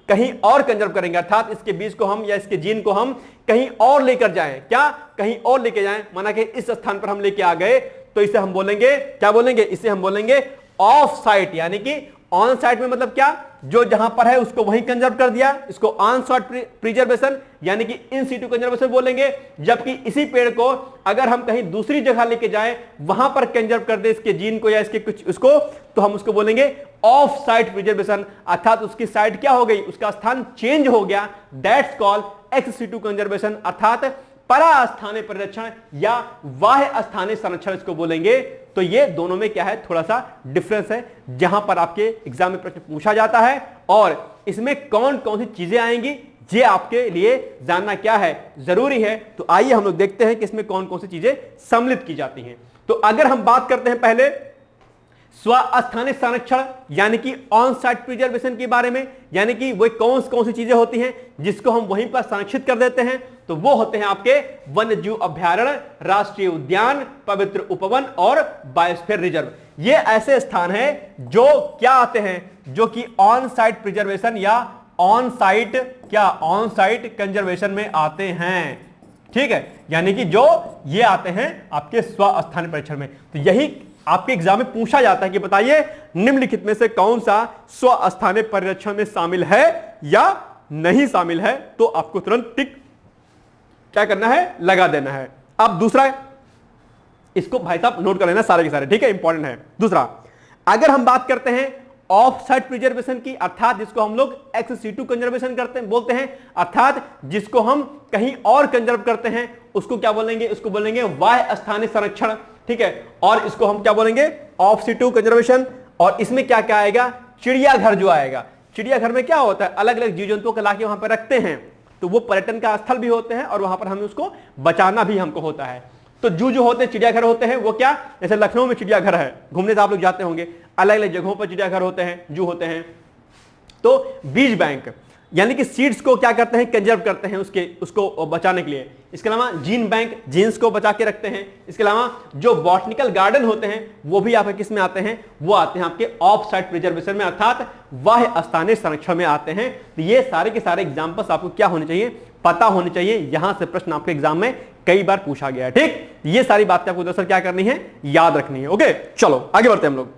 कहीं और कंजर्व करेंगे, अर्थात इसके बीज को हम या इसके जीन को हम कहीं और लेकर जाएं, क्या कहीं और लेके जाएं, माना कि इस स्थान पर हम लेके आ गए, तो इसे हम बोलेंगे, क्या बोलेंगे, इसे हम बोलेंगे ऑफ साइट। यानी कि ऑन साइट में मतलब क्या, जो जहां पर है उसको वहीं कंजर्व कर दिया, इसको ऑन साइट प्रिजर्वेशन यानी कि इन सीटू कंजर्वेशन बोलेंगे। जबकि इसी पेड़ को अगर हम कहीं दूसरी जगह लेके जाएं, वहां पर कंजर्व कर दे इसके जीन को या इसके कुछ उसको, तो हम उसको बोलेंगे ऑफ साइट प्रिजर्वेशन, अर्थात उसकी साइट क्या हो गई, उसका स्थान चेंज हो गया, that's called ex situ conservation, अर्थात परास्थानीय परिरक्षण या बाह्य स्थानीय संरक्षण इसको बोलेंगे। तो ये दोनों में क्या है, थोड़ा सा डिफरेंस है, जहां पर आपके एग्जाम में प्रश्न पूछा जाता है और इसमें कौन कौन सी चीजें आएंगी ये आपके लिए जानना क्या है, जरूरी है। तो आइए हम लोग देखते हैं कि इसमें कौन कौन सी चीजें सम्मिलित की जाती हैं। तो अगर हम बात करते हैं पहले स्वस्थानीय संरक्षण यानी कि ऑन साइट प्रिजर्वेशन के बारे में, यानी कि वो कौन सी चीजें होती हैं जिसको हम वहीं पर संरक्षित कर देते हैं, तो वो होते हैं आपके वन्य जीव अभ्यारण्य, राष्ट्रीय उद्यान, पवित्र उपवन और बायोस्फीयर रिजर्व। ये ऐसे स्थान हैं जो क्या आते हैं, जो कि ऑन साइट प्रिजर्वेशन या ऑन साइट, क्या ऑन साइट कंजर्वेशन में आते हैं, ठीक है, यानी कि जो ये आते हैं आपके स्वस्थानिक परीक्षण में। तो यही आपके एग्जाम में पूछा जाता है कि बताइए निम्नलिखित में से कौन सा स्वस्थानिक परीक्षण में शामिल है या नहीं शामिल है, तो आपको तुरंत टिक क्या करना है, लगा देना है। अब दूसरा, इसको भाई साहब नोट कर लेना सारे के सारे, ठीक है, इंपॉर्टेंट है। दूसरा, अगर हम बात करते हैं ऑफ साइट प्रिजर्वेशन की, अर्थात जिसको हम लोग एक्स सीटू कंजर्वेशन करते हैं बोलते हैं, अर्थात जिसको हम कहीं और कंजर्व करते हैं उसको क्या बोलेंगे, उसको बोलेंगे बाह्य स्थानिक संरक्षण, ठीक है, और इसको हम क्या बोलेंगे, ऑफ सीटू कंजर्वेशन। और इसमें क्या क्या आएगा, चिड़ियाघर जो आएगा। चिड़ियाघर में क्या होता है, अलग अलग जीव जंतुओं को लाके वहां पर रखते हैं, तो वो पर्यटन का स्थल भी होते हैं और वहां पर हमें उसको बचाना भी हमको होता है। तो जू जो होते हैं, चिड़ियाघर होते हैं, वो क्या, जैसे लखनऊ में चिड़ियाघर है, घूमने से आप लोग जाते होंगे, अलग अलग जगहों पर चिड़ियाघर होते हैं, जू होते हैं। तो बीज बैंक यानी कि सीड्स को क्या करते हैं, कंजर्व करते हैं उसको बचाने के लिए। इसके अलावा जीन बैंक, जीन्स को बचा के रखते हैं। इसके अलावा जो बॉटनिकल गार्डन होते हैं वो भी आपके किस में आते हैं, वो आते हैं आपके ऑफ साइट प्रिजर्वेशन में, अर्थात बाह्य स्थानिक संरक्षण में आते हैं। तो ये सारे के सारे एग्जाम्पल्स आपको क्या होने चाहिए, पता होने चाहिए। यहां से प्रश्न आपके एग्जाम में कई बार पूछा गया है, ठीक। ये सारी बातें आपको दरअसल क्या करनी है, याद रखनी है। ओके, चलो आगे बढ़ते हैं हम लोग।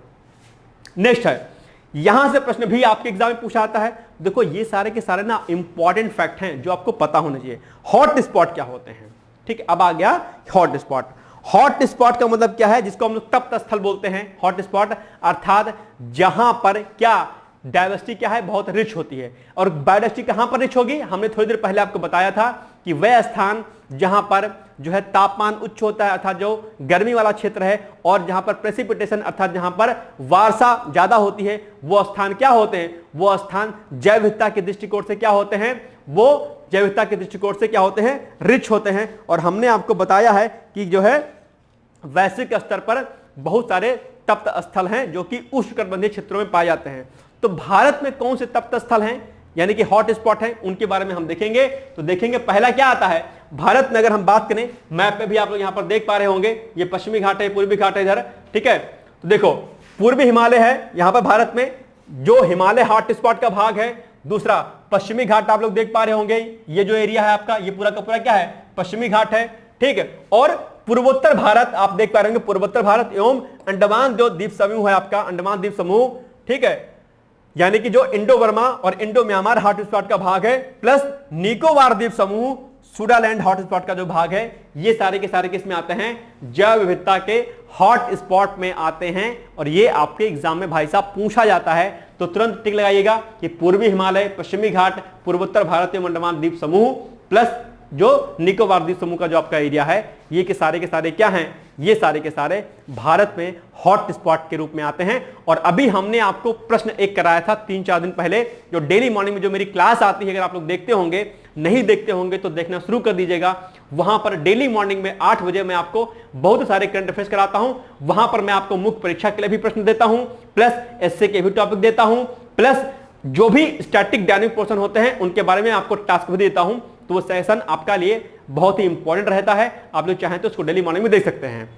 नेक्स्ट है, यहां से प्रश्न भी आपके एग्जाम में पूछा जाता है। देखो ये सारे के सारे ना इंपॉर्टेंट फैक्ट हैं जो आपको पता होने चाहिए। हॉट स्पॉट क्या होते हैं, ठीक है, अब आ गया हॉट स्पॉट। हॉट स्पॉट का मतलब क्या है, जिसको हम लोग तप्त स्थल बोलते हैं। हॉट स्पॉट अर्थात जहां पर क्या डायवर्सिटी क्या है, बहुत रिच होती है। और बायोडायवर्सिटी कहां पर रिच होगी, हमने थोड़ी देर पहले आपको बताया था कि वह स्थान जहां पर जो है तापमान उच्च होता है, अर्थात जो गर्मी वाला क्षेत्र है, और जहां पर प्रेसिपिटेशन अर्थात जहां पर वर्षा ज्यादा होती है, वो स्थान क्या होते हैं, वो स्थान जैव विविधता के दृष्टिकोण से क्या होते हैं, वो जैव विविधता के दृष्टिकोण से क्या होते हैं, रिच होते हैं। और हमने आपको बताया है कि जो है वैश्विक स्तर पर बहुत सारे तप्त स्थल हैं जो कि उष्णकटिबंधीय क्षेत्रों में पाए जाते हैं। तो भारत में कौन से तप्त स्थल हैं यानी कि हॉट स्पॉट हैं, उनके बारे में हम देखेंगे। तो देखेंगे पहला क्या आता है, भारत में अगर हम बात करें, मैप पे भी आप लोग यहां पर देख पा रहे होंगे, ये पश्चिमी घाट है, पूर्वी घाट है इधर, ठीक है। तो देखो पूर्वी हिमालय है यहां पर भारत में, जो हिमालय हॉट स्पॉट का भाग है। दूसरा पश्चिमी घाट आप लोग देख पा रहे होंगे, ये जो एरिया है आपका, ये पूरा का पूरा क्या है, पश्चिमी घाट है, ठीक है। और पूर्वोत्तर भारत आप देख पा रहे होंगे, पूर्वोत्तर भारत एवं अंडमान जो द्वीप समूह है आपका, अंडमान द्वीप समूह, ठीक है, यानी कि जो इंडो बर्मा और इंडो म्यांमार हॉट स्पॉट का भाग है, प्लस निकोबार द्वीप समूह, सुडालैंड हॉट स्पॉट का जो भाग है, ये सारे के सारे किस में आते हैं, जैव विविधता के हॉट स्पॉट में आते हैं। और ये आपके एग्जाम में भाई साहब पूछा जाता है, तो तुरंत टिक लगाइएगा कि पूर्वी हिमालय, पश्चिमी घाट, पूर्वोत्तर भारत एवं अंडमान द्वीप समूह, प्लस जो निकोबार द्वीप समूह का जो आपका एरिया है, ये के सारे क्या हैं, ये सारे के सारे भारत में हॉट स्पॉट के रूप में आते हैं। और अभी हमने आपको प्रश्न एक कराया था 3-4 दिन पहले, जो डेली मॉर्निंग में जो मेरी क्लास आती है, अगर आप लोग देखते होंगे, नहीं देखते होंगे तो देखना शुरू कर दीजिएगा। वहां पर डेली मॉर्निंग में 8 बजे मैं आपको बहुत सारे करंट अफेयर्स कराता हूं। वहां पर मैं आपको मुख्य परीक्षा के लिए भी प्रश्न देता हूं, प्लस एसए के भी टॉपिक देता हूं, प्लस जो भी स्टैटिक डायनामिक पोर्शन होते हैं उनके बारे में आपको टास्क भी देता हूं। तो वो सेशन आपका लिए बहुत ही इंपॉर्टेंट रहता है, आप लोग चाहें तो उसको डेली मॉर्निंग में देख सकते हैं।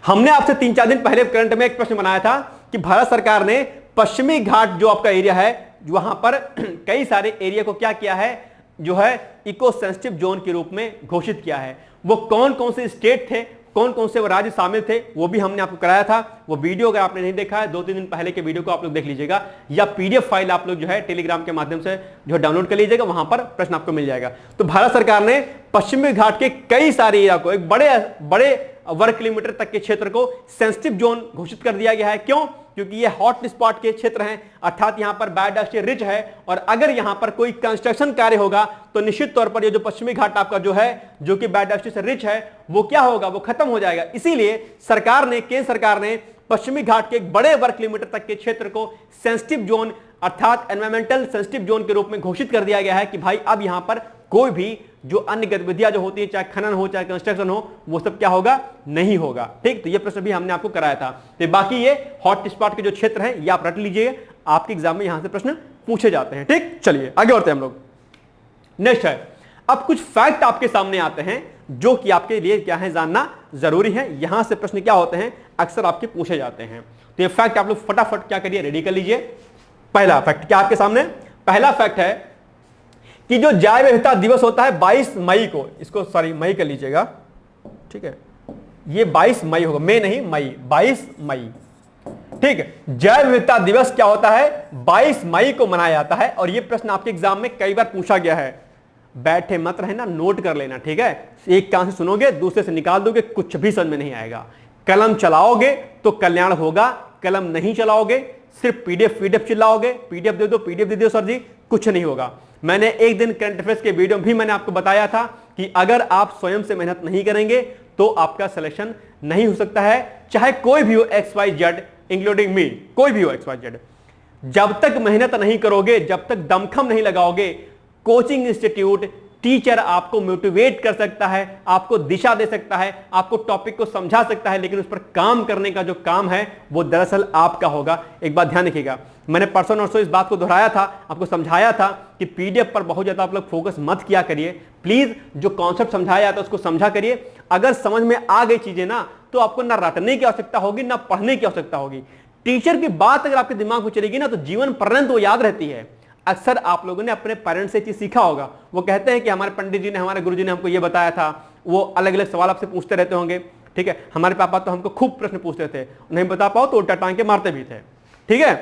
हमने आपसे 3-4 दिन पहले करंट में एक प्रश्न बनाया था कि भारत सरकार ने पश्चिमी घाट जो आपका एरिया है, वहां पर कई सारे एरिया को क्या किया है, जो है इको सेंसिटिव जोन के रूप में घोषित किया है। वो कौन कौन से स्टेट थे, कौन कौन से राज्य शामिल थे, वो भी हमने आपको कराया था। वो वीडियो अगर आपने नहीं देखा है, 2-3 दिन पहले के वीडियो को आप लोग देख लीजिएगा, या पीडीएफ फाइल आप लोग जो है टेलीग्राम के माध्यम से जो डाउनलोड कर लीजिएगा, वहां पर प्रश्न आपको मिल जाएगा। तो भारत सरकार ने पश्चिमी घाट के कई सारे एरिया को, एक बड़े वर्ग किलोमीटर तक के क्षेत्र को सेंसिटिव जोन घोषित कर दिया गया है। क्यों? क्योंकि ये हॉट स्पॉट के क्षेत्र हैं, अर्थात यहां पर बायोडायवर्सिटी रिच है, और अगर यहां पर कोई कंस्ट्रक्शन कार्य होगा तो निश्चित तौर पर ये जो पश्चिमी घाट आपका जो है, जो कि बायोडायवर्सिटी से रिच है, वो क्या होगा, वो खत्म हो जाएगा। इसीलिए केंद्र सरकार ने पश्चिमी घाट के एक बड़े वर्ग किलोमीटर तक के क्षेत्र को सेंसिटिव जोन अर्थात एनवायरमेंटल सेंसिटिव जोन के रूप में घोषित कर दिया गया है कि भाई अब यहां पर कोई भी जो अन्य गतिविधियां जो होती है, चाहे खनन हो चाहे कंस्ट्रक्शन हो, वो सब क्या होगा, नहीं होगा। ठीक, तो ये प्रश्न भी हमने आपको कराया था। तो बाकी ये हॉट स्पॉट के जो क्षेत्र हैं ये आप रट लीजिए, आपके एग्जाम में यहां से प्रश्न पूछे जाते हैं। ठीक, चलिए आगे बढ़ते हैं हम लोग। नेक्स्ट है, अब कुछ फैक्ट आपके सामने आते हैं जो कि आपके लिए क्या है, जानना जरूरी है। यहां से प्रश्न क्या होते हैं, अक्सर आपके पूछे जाते हैं। तो ये फैक्ट आप लोग फटाफट क्या करिए, रेडी कर लीजिए। पहला फैक्ट क्या आपके सामने, पहला फैक्ट है कि जो जैव विविधता दिवस होता है 22 मई को, इसको सॉरी मई कर लीजिएगा, ठीक है, ये 22 मई होगा, मई नहीं मई, 22 मई, ठीक है। जैव विविधता दिवस क्या होता है, 22 मई को मनाया जाता है। और ये प्रश्न आपके एग्जाम में कई बार पूछा गया है, बैठे मत रहना, नोट कर लेना, ठीक है। एक कान से सुनोगे, दूसरे से निकाल दोगे, कुछ भी समझ में नहीं आएगा। कलम चलाओगे तो कल्याण होगा, कलम नहीं चलाओगे, सिर्फ पीडीएफ चिल्लाओगे, पीडीएफ दे दो सर जी, कुछ नहीं होगा। मैंने एक दिन करंट अफेयर्स के वीडियो भी मैंने आपको बताया था कि अगर आप स्वयं से मेहनत नहीं करेंगे तो आपका सिलेक्शन नहीं हो सकता है, चाहे कोई भी हो, XYZ इंक्लूडिंग मी, कोई भी हो XYZ। जब तक मेहनत नहीं करोगे, जब तक दमखम नहीं लगाओगे, कोचिंग इंस्टीट्यूट, टीचर आपको मोटिवेट कर सकता है, आपको दिशा दे सकता है, आपको टॉपिक को समझा सकता है, लेकिन उस पर काम करने का जो काम है वो दरअसल आपका होगा। एक बात ध्यान रखिएगा, मैंने परसों नरसों इस बात को दोहराया था, आपको समझाया था कि पीडीएफ पर बहुत ज्यादा आप लोग फोकस मत किया करिए। प्लीज जो कॉन्सेप्ट समझाया जाता है उसको समझा करिए। अगर समझ में आ गई चीजें ना, तो आपको ना रटने की आवश्यकता होगी, ना पढ़ने की आवश्यकता होगी। टीचर की बात अगर आपके दिमाग में चलेगी ना, तो जीवन पर्यंत वो याद रहती है। अक्सर आप लोगों ने अपने पेरेंट्स से चीज सीखा होगा, वो कहते हैं कि हमारे पंडित जी ने, हमारे गुरु जी ने हमको ये बताया था। वो अलग अलग सवाल आपसे पूछते रहते होंगे, ठीक है। हमारे पापा तो हमको खूब प्रश्न पूछते थे, नहीं बता पाओ तो उल्टा टांग के मारते भी थे, ठीक है।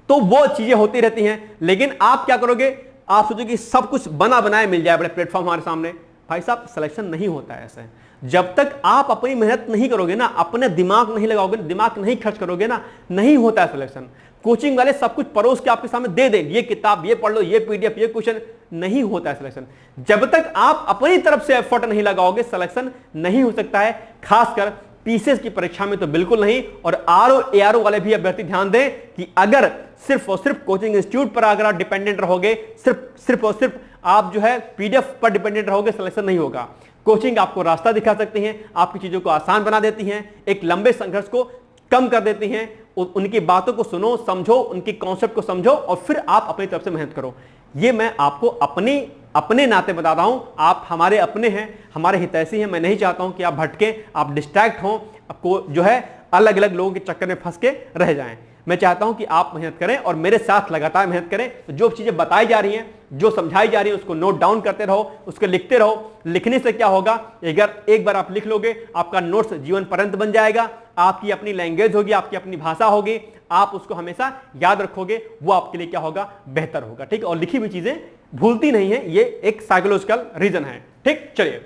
तो वो चीजें होती रहती हैं, लेकिन आप क्या करोगे, आप सोचो कि सब कुछ बना बनाए मिल जाए बड़े प्लेटफॉर्म हमारे सामने। भाई साहब, सिलेक्शन नहीं होता है ऐसे। जब तक आप अपनी मेहनत नहीं करोगे ना, अपने दिमाग नहीं लगाओगे, दिमाग नहीं खर्च करोगे ना, नहीं होता है सिलेक्शन। कोचिंग वाले सब कुछ परोस के आपके सामने दे दें, ये किताब, ये पढ़ लो, ये पीडीएफ, ये क्वेश्चन, नहीं होता है सिलेक्शन। जब तक आप अपनी तरफ से एफर्ट नहीं लगाओगे, सिलेक्शन नहीं हो सकता है। खासकर पीसीएस की परीक्षा में तो बिल्कुल नहीं। और आरओ एआरओ वाले भी अभ्यर्थी ध्यान दें कि अगर सिर्फ और सिर्फ कोचिंग इंस्टीट्यूट पर अगर आप डिपेंडेंट रहोगे, सिर्फ और सिर्फ आप जो है पीडीएफ पर डिपेंडेंट रहोगे, सिलेक्शन नहीं होगा। कोचिंग आपको रास्ता दिखा सकती है, आपकी चीजों को आसान बना देती हैं, एक लंबे संघर्ष को कम कर देती हैं। उनकी बातों को सुनो, समझो, उनकी कॉन्सेप्ट को समझो और फिर आप अपनी तरफ से मेहनत करो। ये मैं आपको अपने नाते बता रहा हूं। आप हमारे अपने हैं, हमारे हितैषी हैं। मैं नहीं चाहता हूं कि आप भटके, आप डिस्ट्रैक्ट हो, आपको जो है अलग अलग लोगों के चक्कर में फंस के रह जाएं। मैं चाहता हूं कि आप मेहनत करें और मेरे साथ लगातार मेहनत करें। तो जो चीजें बताई जा रही हैं, जो समझाई जा रही है, उसको नोट डाउन करते रहो, उसको लिखते रहो। लिखने से क्या होगा, एक बार आप लिख लोगे, आपका नोट्स जीवन पर्यंत बन जाएगा। आपकी अपनी लैंग्वेज होगी, आपकी अपनी भाषा होगी, आप उसको हमेशा याद रखोगे, वो आपके लिए क्या होगा, बेहतर होगा, ठीक। और लिखी हुई चीजें भूलती नहीं है, ये एक साइकोलॉजिकल रीजन है, ठीक। चलिए,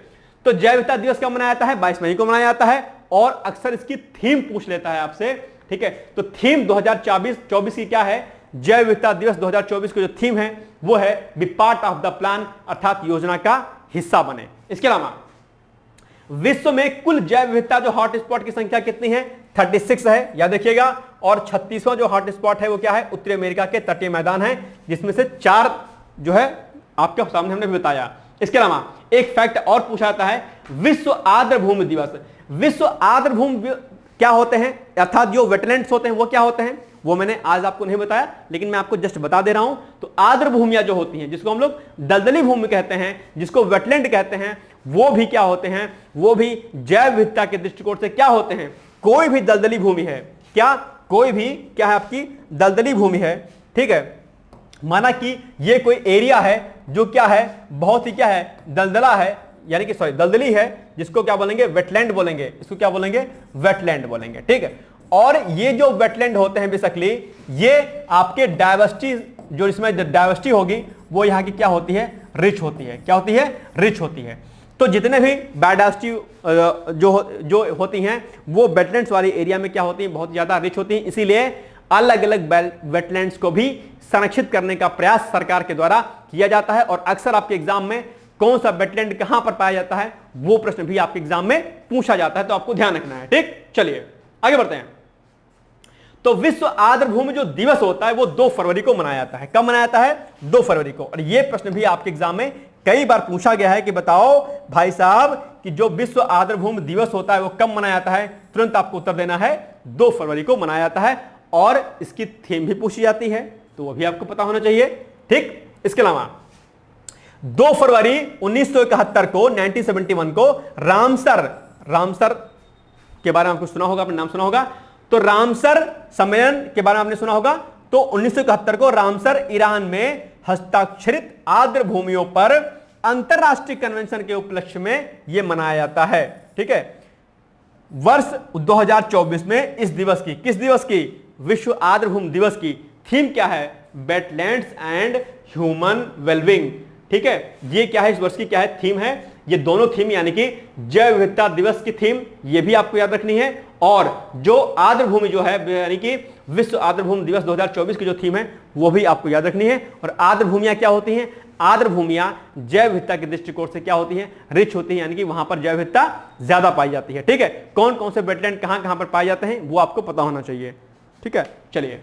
तो जैव विविधता दिवस कब मनाया जाता है, 22 मई को मनाया जाता है। और अक्सर इसकी थीम पूछ लेता है आपसे, ठीक है। तो थीम 2024 की क्या है, जैव विविधता दिवस 2024 की जो थीम है वो है be part of the plan, अर्थात योजना का हिस्सा बने। इसके अलावा विश्व में कुल जैव विविधता जो हॉटस्पॉट की संख्या कितनी है, 36 है, याद रखिएगा। और 36वां जो हॉटस्पॉट है वो क्या है, उत्तरी अमेरिका के तटीय मैदान है, जिसमें से 4 जो है आपके सामने हमने भी बताया। इसके अलावा एक फैक्ट और पूछा जाता है, विश्व आर्द्र भूमि दिवस। विश्व आर्द्र भूमि क्या होते हैं, अर्थात जो वेटलैंड्स होते हैं वो क्या होते हैं, वो मैंने आज आपको नहीं बताया, लेकिन मैं आपको जस्ट बता दे रहा हूं। तो आर्द्र भूमियां जो होती हैं, जिसको हम लोग दलदली भूमि कहते हैं, जिसको वेटलैंड कहते हैं, वो भी क्या होते हैं, वो भी जैव विविधता के दृष्टिकोण से क्या होते हैं। कोई भी दलदली भूमि है, क्या कोई भी क्या है आपकी दलदली भूमि है, ठीक है। माना कि ये कोई एरिया है जो क्या है, बहुत ही क्या है, दलदला है, यानी कि सॉरी दलदली है, जिसको क्या बोलेंगे, वेटलैंड बोलेंगे। इसको क्या बोलेंगे, वेटलैंड बोलेंगे, ठीक है। और ये जो वेटलैंड होते हैं बेसिकली, ये आपके डाइवर्सिटी, जो इसमें डाइवर्सिटी होगी वो यहाँ की क्या होती है, रिच होती है। क्या होती है, रिच होती है। तो जितने भी बायोडाइवर्सिटी जो होती हैं वो वेटलैंड्स वाली एरिया में क्या होती हैं, बहुत ज्यादा रिच होती हैं। इसीलिए अलग अलग वेटलैंड्स को भी संरक्षित करने का प्रयास सरकार के द्वारा किया जाता है। और अक्सर आपके एग्जाम में कौन सा वेटलैंड कहां पर पाया जाता है, वो प्रश्न भी आपके एग्जाम में पूछा जाता है, तो आपको ध्यान रखना है, ठीक। चलिए आगे बढ़ते हैं। तो विश्व आर्द्र भूमि जो दिवस होता है वो 2 फरवरी को मनाया जाता है। कब मनाया जाता है, 2 फरवरी को। और यह प्रश्न भी आपके एग्जाम में कई बार पूछा गया है कि बताओ भाई साहब कि जो विश्व आर्द्र भूमि दिवस होता है वो कब मनाया जाता है। तुरंत आपको उत्तर देना है, 2 फरवरी को मनाया जाता है। और इसकी थीम भी पूछी जाती है, तो वो भी आपको पता होना चाहिए, ठीक। इसके अलावा 2 फरवरी 1971 को 1971 को रामसर के बारे में आपको सुना होगा, आपने नाम सुना होगा। तो रामसर सम्मेलन के बारे में आपने सुना होगा। तो 1971 को रामसर ईरान में हस्ताक्षरित आर्द्र भूमियों पर अंतरराष्ट्रीय कन्वेंशन के उपलक्ष्य में यह मनाया जाता है। ठीक है, वर्ष 2024 में इस दिवस की, किस दिवस की, विश्व आर्द्र भूमि दिवस की थीम क्या है, वेटलैंड्स एंड ह्यूमन वेलबींग। ठीक है, ये क्या है, इस वर्ष की क्या है, थीम है, ये दोनों थीम यानी कि जैव विविधता दिवस की थीम, ये भी आपको याद रखनी है, और जो आर्द्र भूमि जो है यानी कि विश्व आर्द्र भूमि दिवस 2024 की जो थीम है वो भी आपको याद रखनी है। और आर्द्र भूमियां क्या होती हैं, आर्द्र भूमियां जैव विविधता के दृष्टिकोण से क्या होती हैं, रिच होती हैं, यानी कि वहां पर जैव विविधता ज्यादा पाई जाती है। ठीक है, कौन कौन से वेटलैंड कहां कहां पर पाए जाते हैं वो आपको पता होना चाहिए। ठीक है, चलिए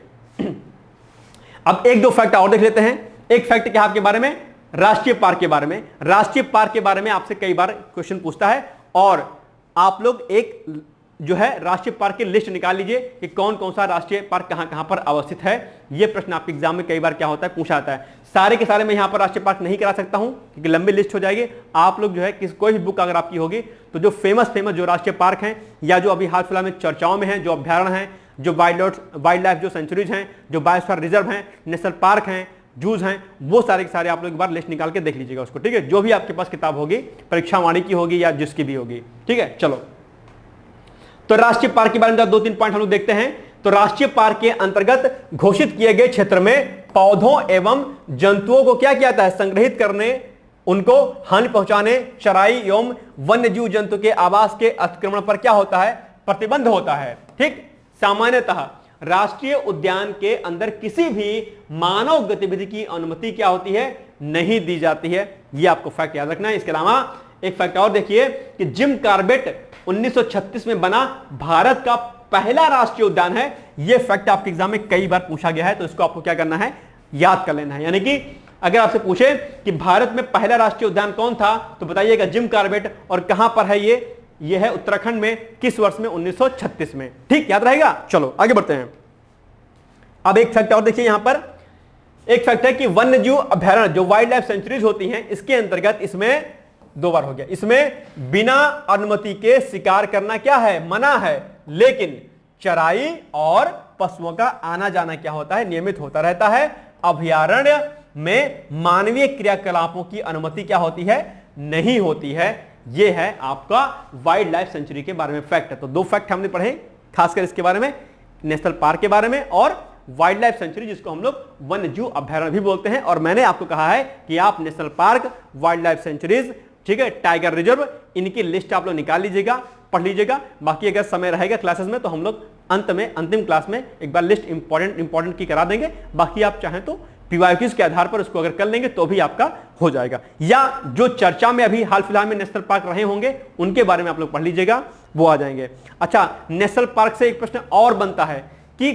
अब एक दो फैक्ट और देख लेते हैं। एक फैक्ट क्या आपके बारे में, राष्ट्रीय पार्क के बारे में। राष्ट्रीय पार्क के बारे में आपसे कई बार क्वेश्चन पूछता है, और आप लोग एक जो है राष्ट्रीय पार्क की लिस्ट निकाल लीजिए कि कौन कौन सा राष्ट्रीय पार्क कहां कहां पर अवस्थित है। यह प्रश्न आपके एग्जाम में कई बार क्या होता है, पूछा जाता है। सारे के सारे मैं यहां पर राष्ट्रीय पार्क नहीं करा सकता हूं क्योंकि लंबी लिस्ट हो जाएगी। आप लोग जो है कोई भी बुक अगर आपकी होगी तो जो फेमस जो राष्ट्रीय पार्क हैं या जो अभी हाल फिलहाल में चर्चाओं में है, जो अभ्यारण्य हैं, जो वाइल्ड लाइफ जो सेंचुरीज हैं, जो बायोस्फीयर रिजर्व हैं, नेशनल पार्क हैं, जूज हैं, वो सारे के सारे आप लोग एक बार लिस्ट निकाल के देख लीजिएगा उसको। ठीक है, जो भी आपके पास किताब होगी, परीक्षा वाणी की होगी या जिसकी भी होगी। ठीक है, चलो तो राष्ट्रीय पार्क के बारे में दो तीन पॉइंट हम लोग देखते हैं। तो राष्ट्रीय पार्क के अंतर्गत घोषित किए गए क्षेत्र में पौधों एवं जंतुओं को क्या किया जाता है, संग्रहित करने, उनको हानि पहुंचाने, चराई एवं वन्य जीव जंतु के आवास के अतिक्रमण पर क्या होता है, प्रतिबंध होता है। ठीक, सामान्यतः राष्ट्रीय उद्यान के अंदर किसी भी मानव गतिविधि की अनुमति क्या होती है, नहीं दी जाती है। यह आपको फैक्ट याद रखना है। इसके अलावा एक फैक्ट और देखिए कि जिम कॉर्बेट 1936 में बना भारत का पहला राष्ट्रीय उद्यान है। यह फैक्ट आपके एग्जाम में कई बार पूछा गया है, तो इसको आपको क्या करना है, याद कर लेना है। यानी कि अगर आपसे पूछे कि भारत में पहला राष्ट्रीय उद्यान कौन था तो बताइएगा जिम कॉर्बेट, और कहां पर है ये है उत्तराखंड में, किस वर्ष में, 1936 में। ठीक, याद रहेगा। चलो आगे बढ़ते हैं। अब एक फैक्ट और देखिए, यहां पर एक फैक्ट है कि वन्य जीव अभ्यारण्य जो वाइल्ड लाइफ सेंचुरीज होती हैं, इसके अंतर्गत, इसमें दो बार हो गया, इसमें बिना अनुमति के शिकार करना क्या है, मना है, लेकिन चराई और पशुओं का आना जाना क्या होता है, नियमित होता रहता है। अभयारण्य में मानवीय क्रियाकलापों की अनुमति क्या होती है, नहीं होती है। यह है आपका वाइल्ड लाइफ सेंचुरी के बारे में फैक्ट है। तो दो फैक्ट हमने पढ़े खासकर इसके बारे में, नेशनल पार्क के बारे में और वाइल्ड लाइफ सेंचुरी, जिसको हम लोग वन्य जीव अभ्यारण्य भी बोलते हैं। और मैंने आपको कहा है कि आप national park, wild life sanctuaries, ठीक है, टाइगर रिजर्व, इनकी लिस्ट आप लोग निकाल लीजिएगा, पढ़ लीजिएगा। बाकी अगर समय रहेगा क्लासेस में तो हम लोग अंत में, अंतिम क्लास में एक बार लिस्ट इंपॉर्टेंट की करा देंगे। बाकी आप चाहें तो पीवाईक्यूज के आधार पर उसको अगर कर लेंगे तो भी आपका हो जाएगा, या जो चर्चा में अभी हाल फिलहाल में नेशनल पार्क रहे होंगे उनके बारे में आप लोग पढ़ लीजिएगा, वो आ जाएंगे। अच्छा, नेशनल पार्क से एक प्रश्न और बनता है कि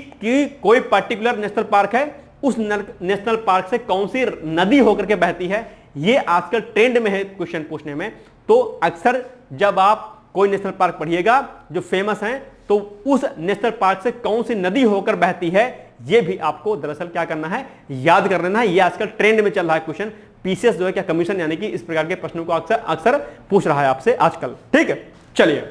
कोई पर्टिकुलर नेशनल पार्क है, उस नेशनल पार्क से कौन सी नदी होकर के बहती है। ये आजकल ट्रेंड में है क्वेश्चन पूछने में। तो अक्सर जब आप कोई नेशनल पार्क पढ़िएगा जो फेमस हैं, तो उस नेशनल पार्क से कौन सी नदी होकर बहती है, ये भी आपको दरअसल क्या करना है, याद कर लेना है। ये आजकल ट्रेंड में चल रहा है क्वेश्चन। पीसीएस जो है क्या कमीशन यानी कि इस प्रकार के प्रश्नों को अक्सर पूछ रहा है आपसे आजकल। ठीक है, चलिए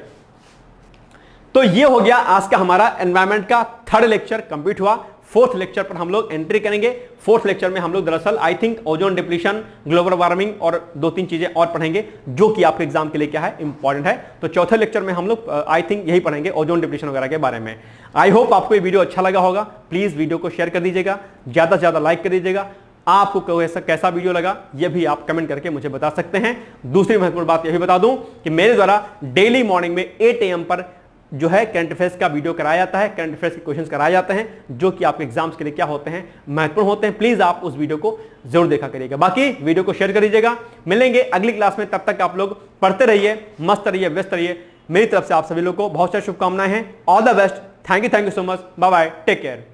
तो ये हो गया आज का हमारा एनवायरनमेंट का थर्ड लेक्चर कंप्लीट हुआ। फोर्थ लेक्चर पर हम लोग एंट्री करेंगे। फोर्थ लेक्चर में हम लोग दरअसल I think ozone depletion, global warming और दो तीन चीजें और पढ़ेंगे जो कि आपके एग्जाम के लिए क्या है, इंपॉर्टेंट है। तो चौथे लेक्चर में हम लोग आई थिंक यही पढ़ेंगे, ओजोन डिप्लीशन वगैरह के बारे में। आई होप आपको ये वीडियो अच्छा लगा होगा। प्लीज वीडियो को शेयर कर दीजिएगा, ज्यादा से ज्यादा लाइक कर दीजिएगा। आपको कैसा वीडियो लगा ये भी आप कमेंट करके मुझे बता सकते हैं। दूसरी महत्वपूर्ण बात यह भी बता दूं कि मेरे द्वारा डेली मॉर्निंग में 8 AM पर जो है करंट अफेयर्स का वीडियो कराया जाता है, करंट अफेयर्स के क्वेश्चंस कराए जाते हैं जो कि आपके एग्जाम्स के लिए क्या होते हैं, महत्वपूर्ण होते हैं। प्लीज आप उस वीडियो को जरूर देखा करिएगा। बाकी वीडियो को शेयर कर दीजिएगा। मिलेंगे अगली क्लास में, तब तक आप लोग पढ़ते रहिए, मस्त रहिए, व्यस्त रहिए। मेरी तरफ से आप सभी लोगों को बहुत सारी शुभकामनाएं हैं। All the best. Thank you so much. Bye bye, take care.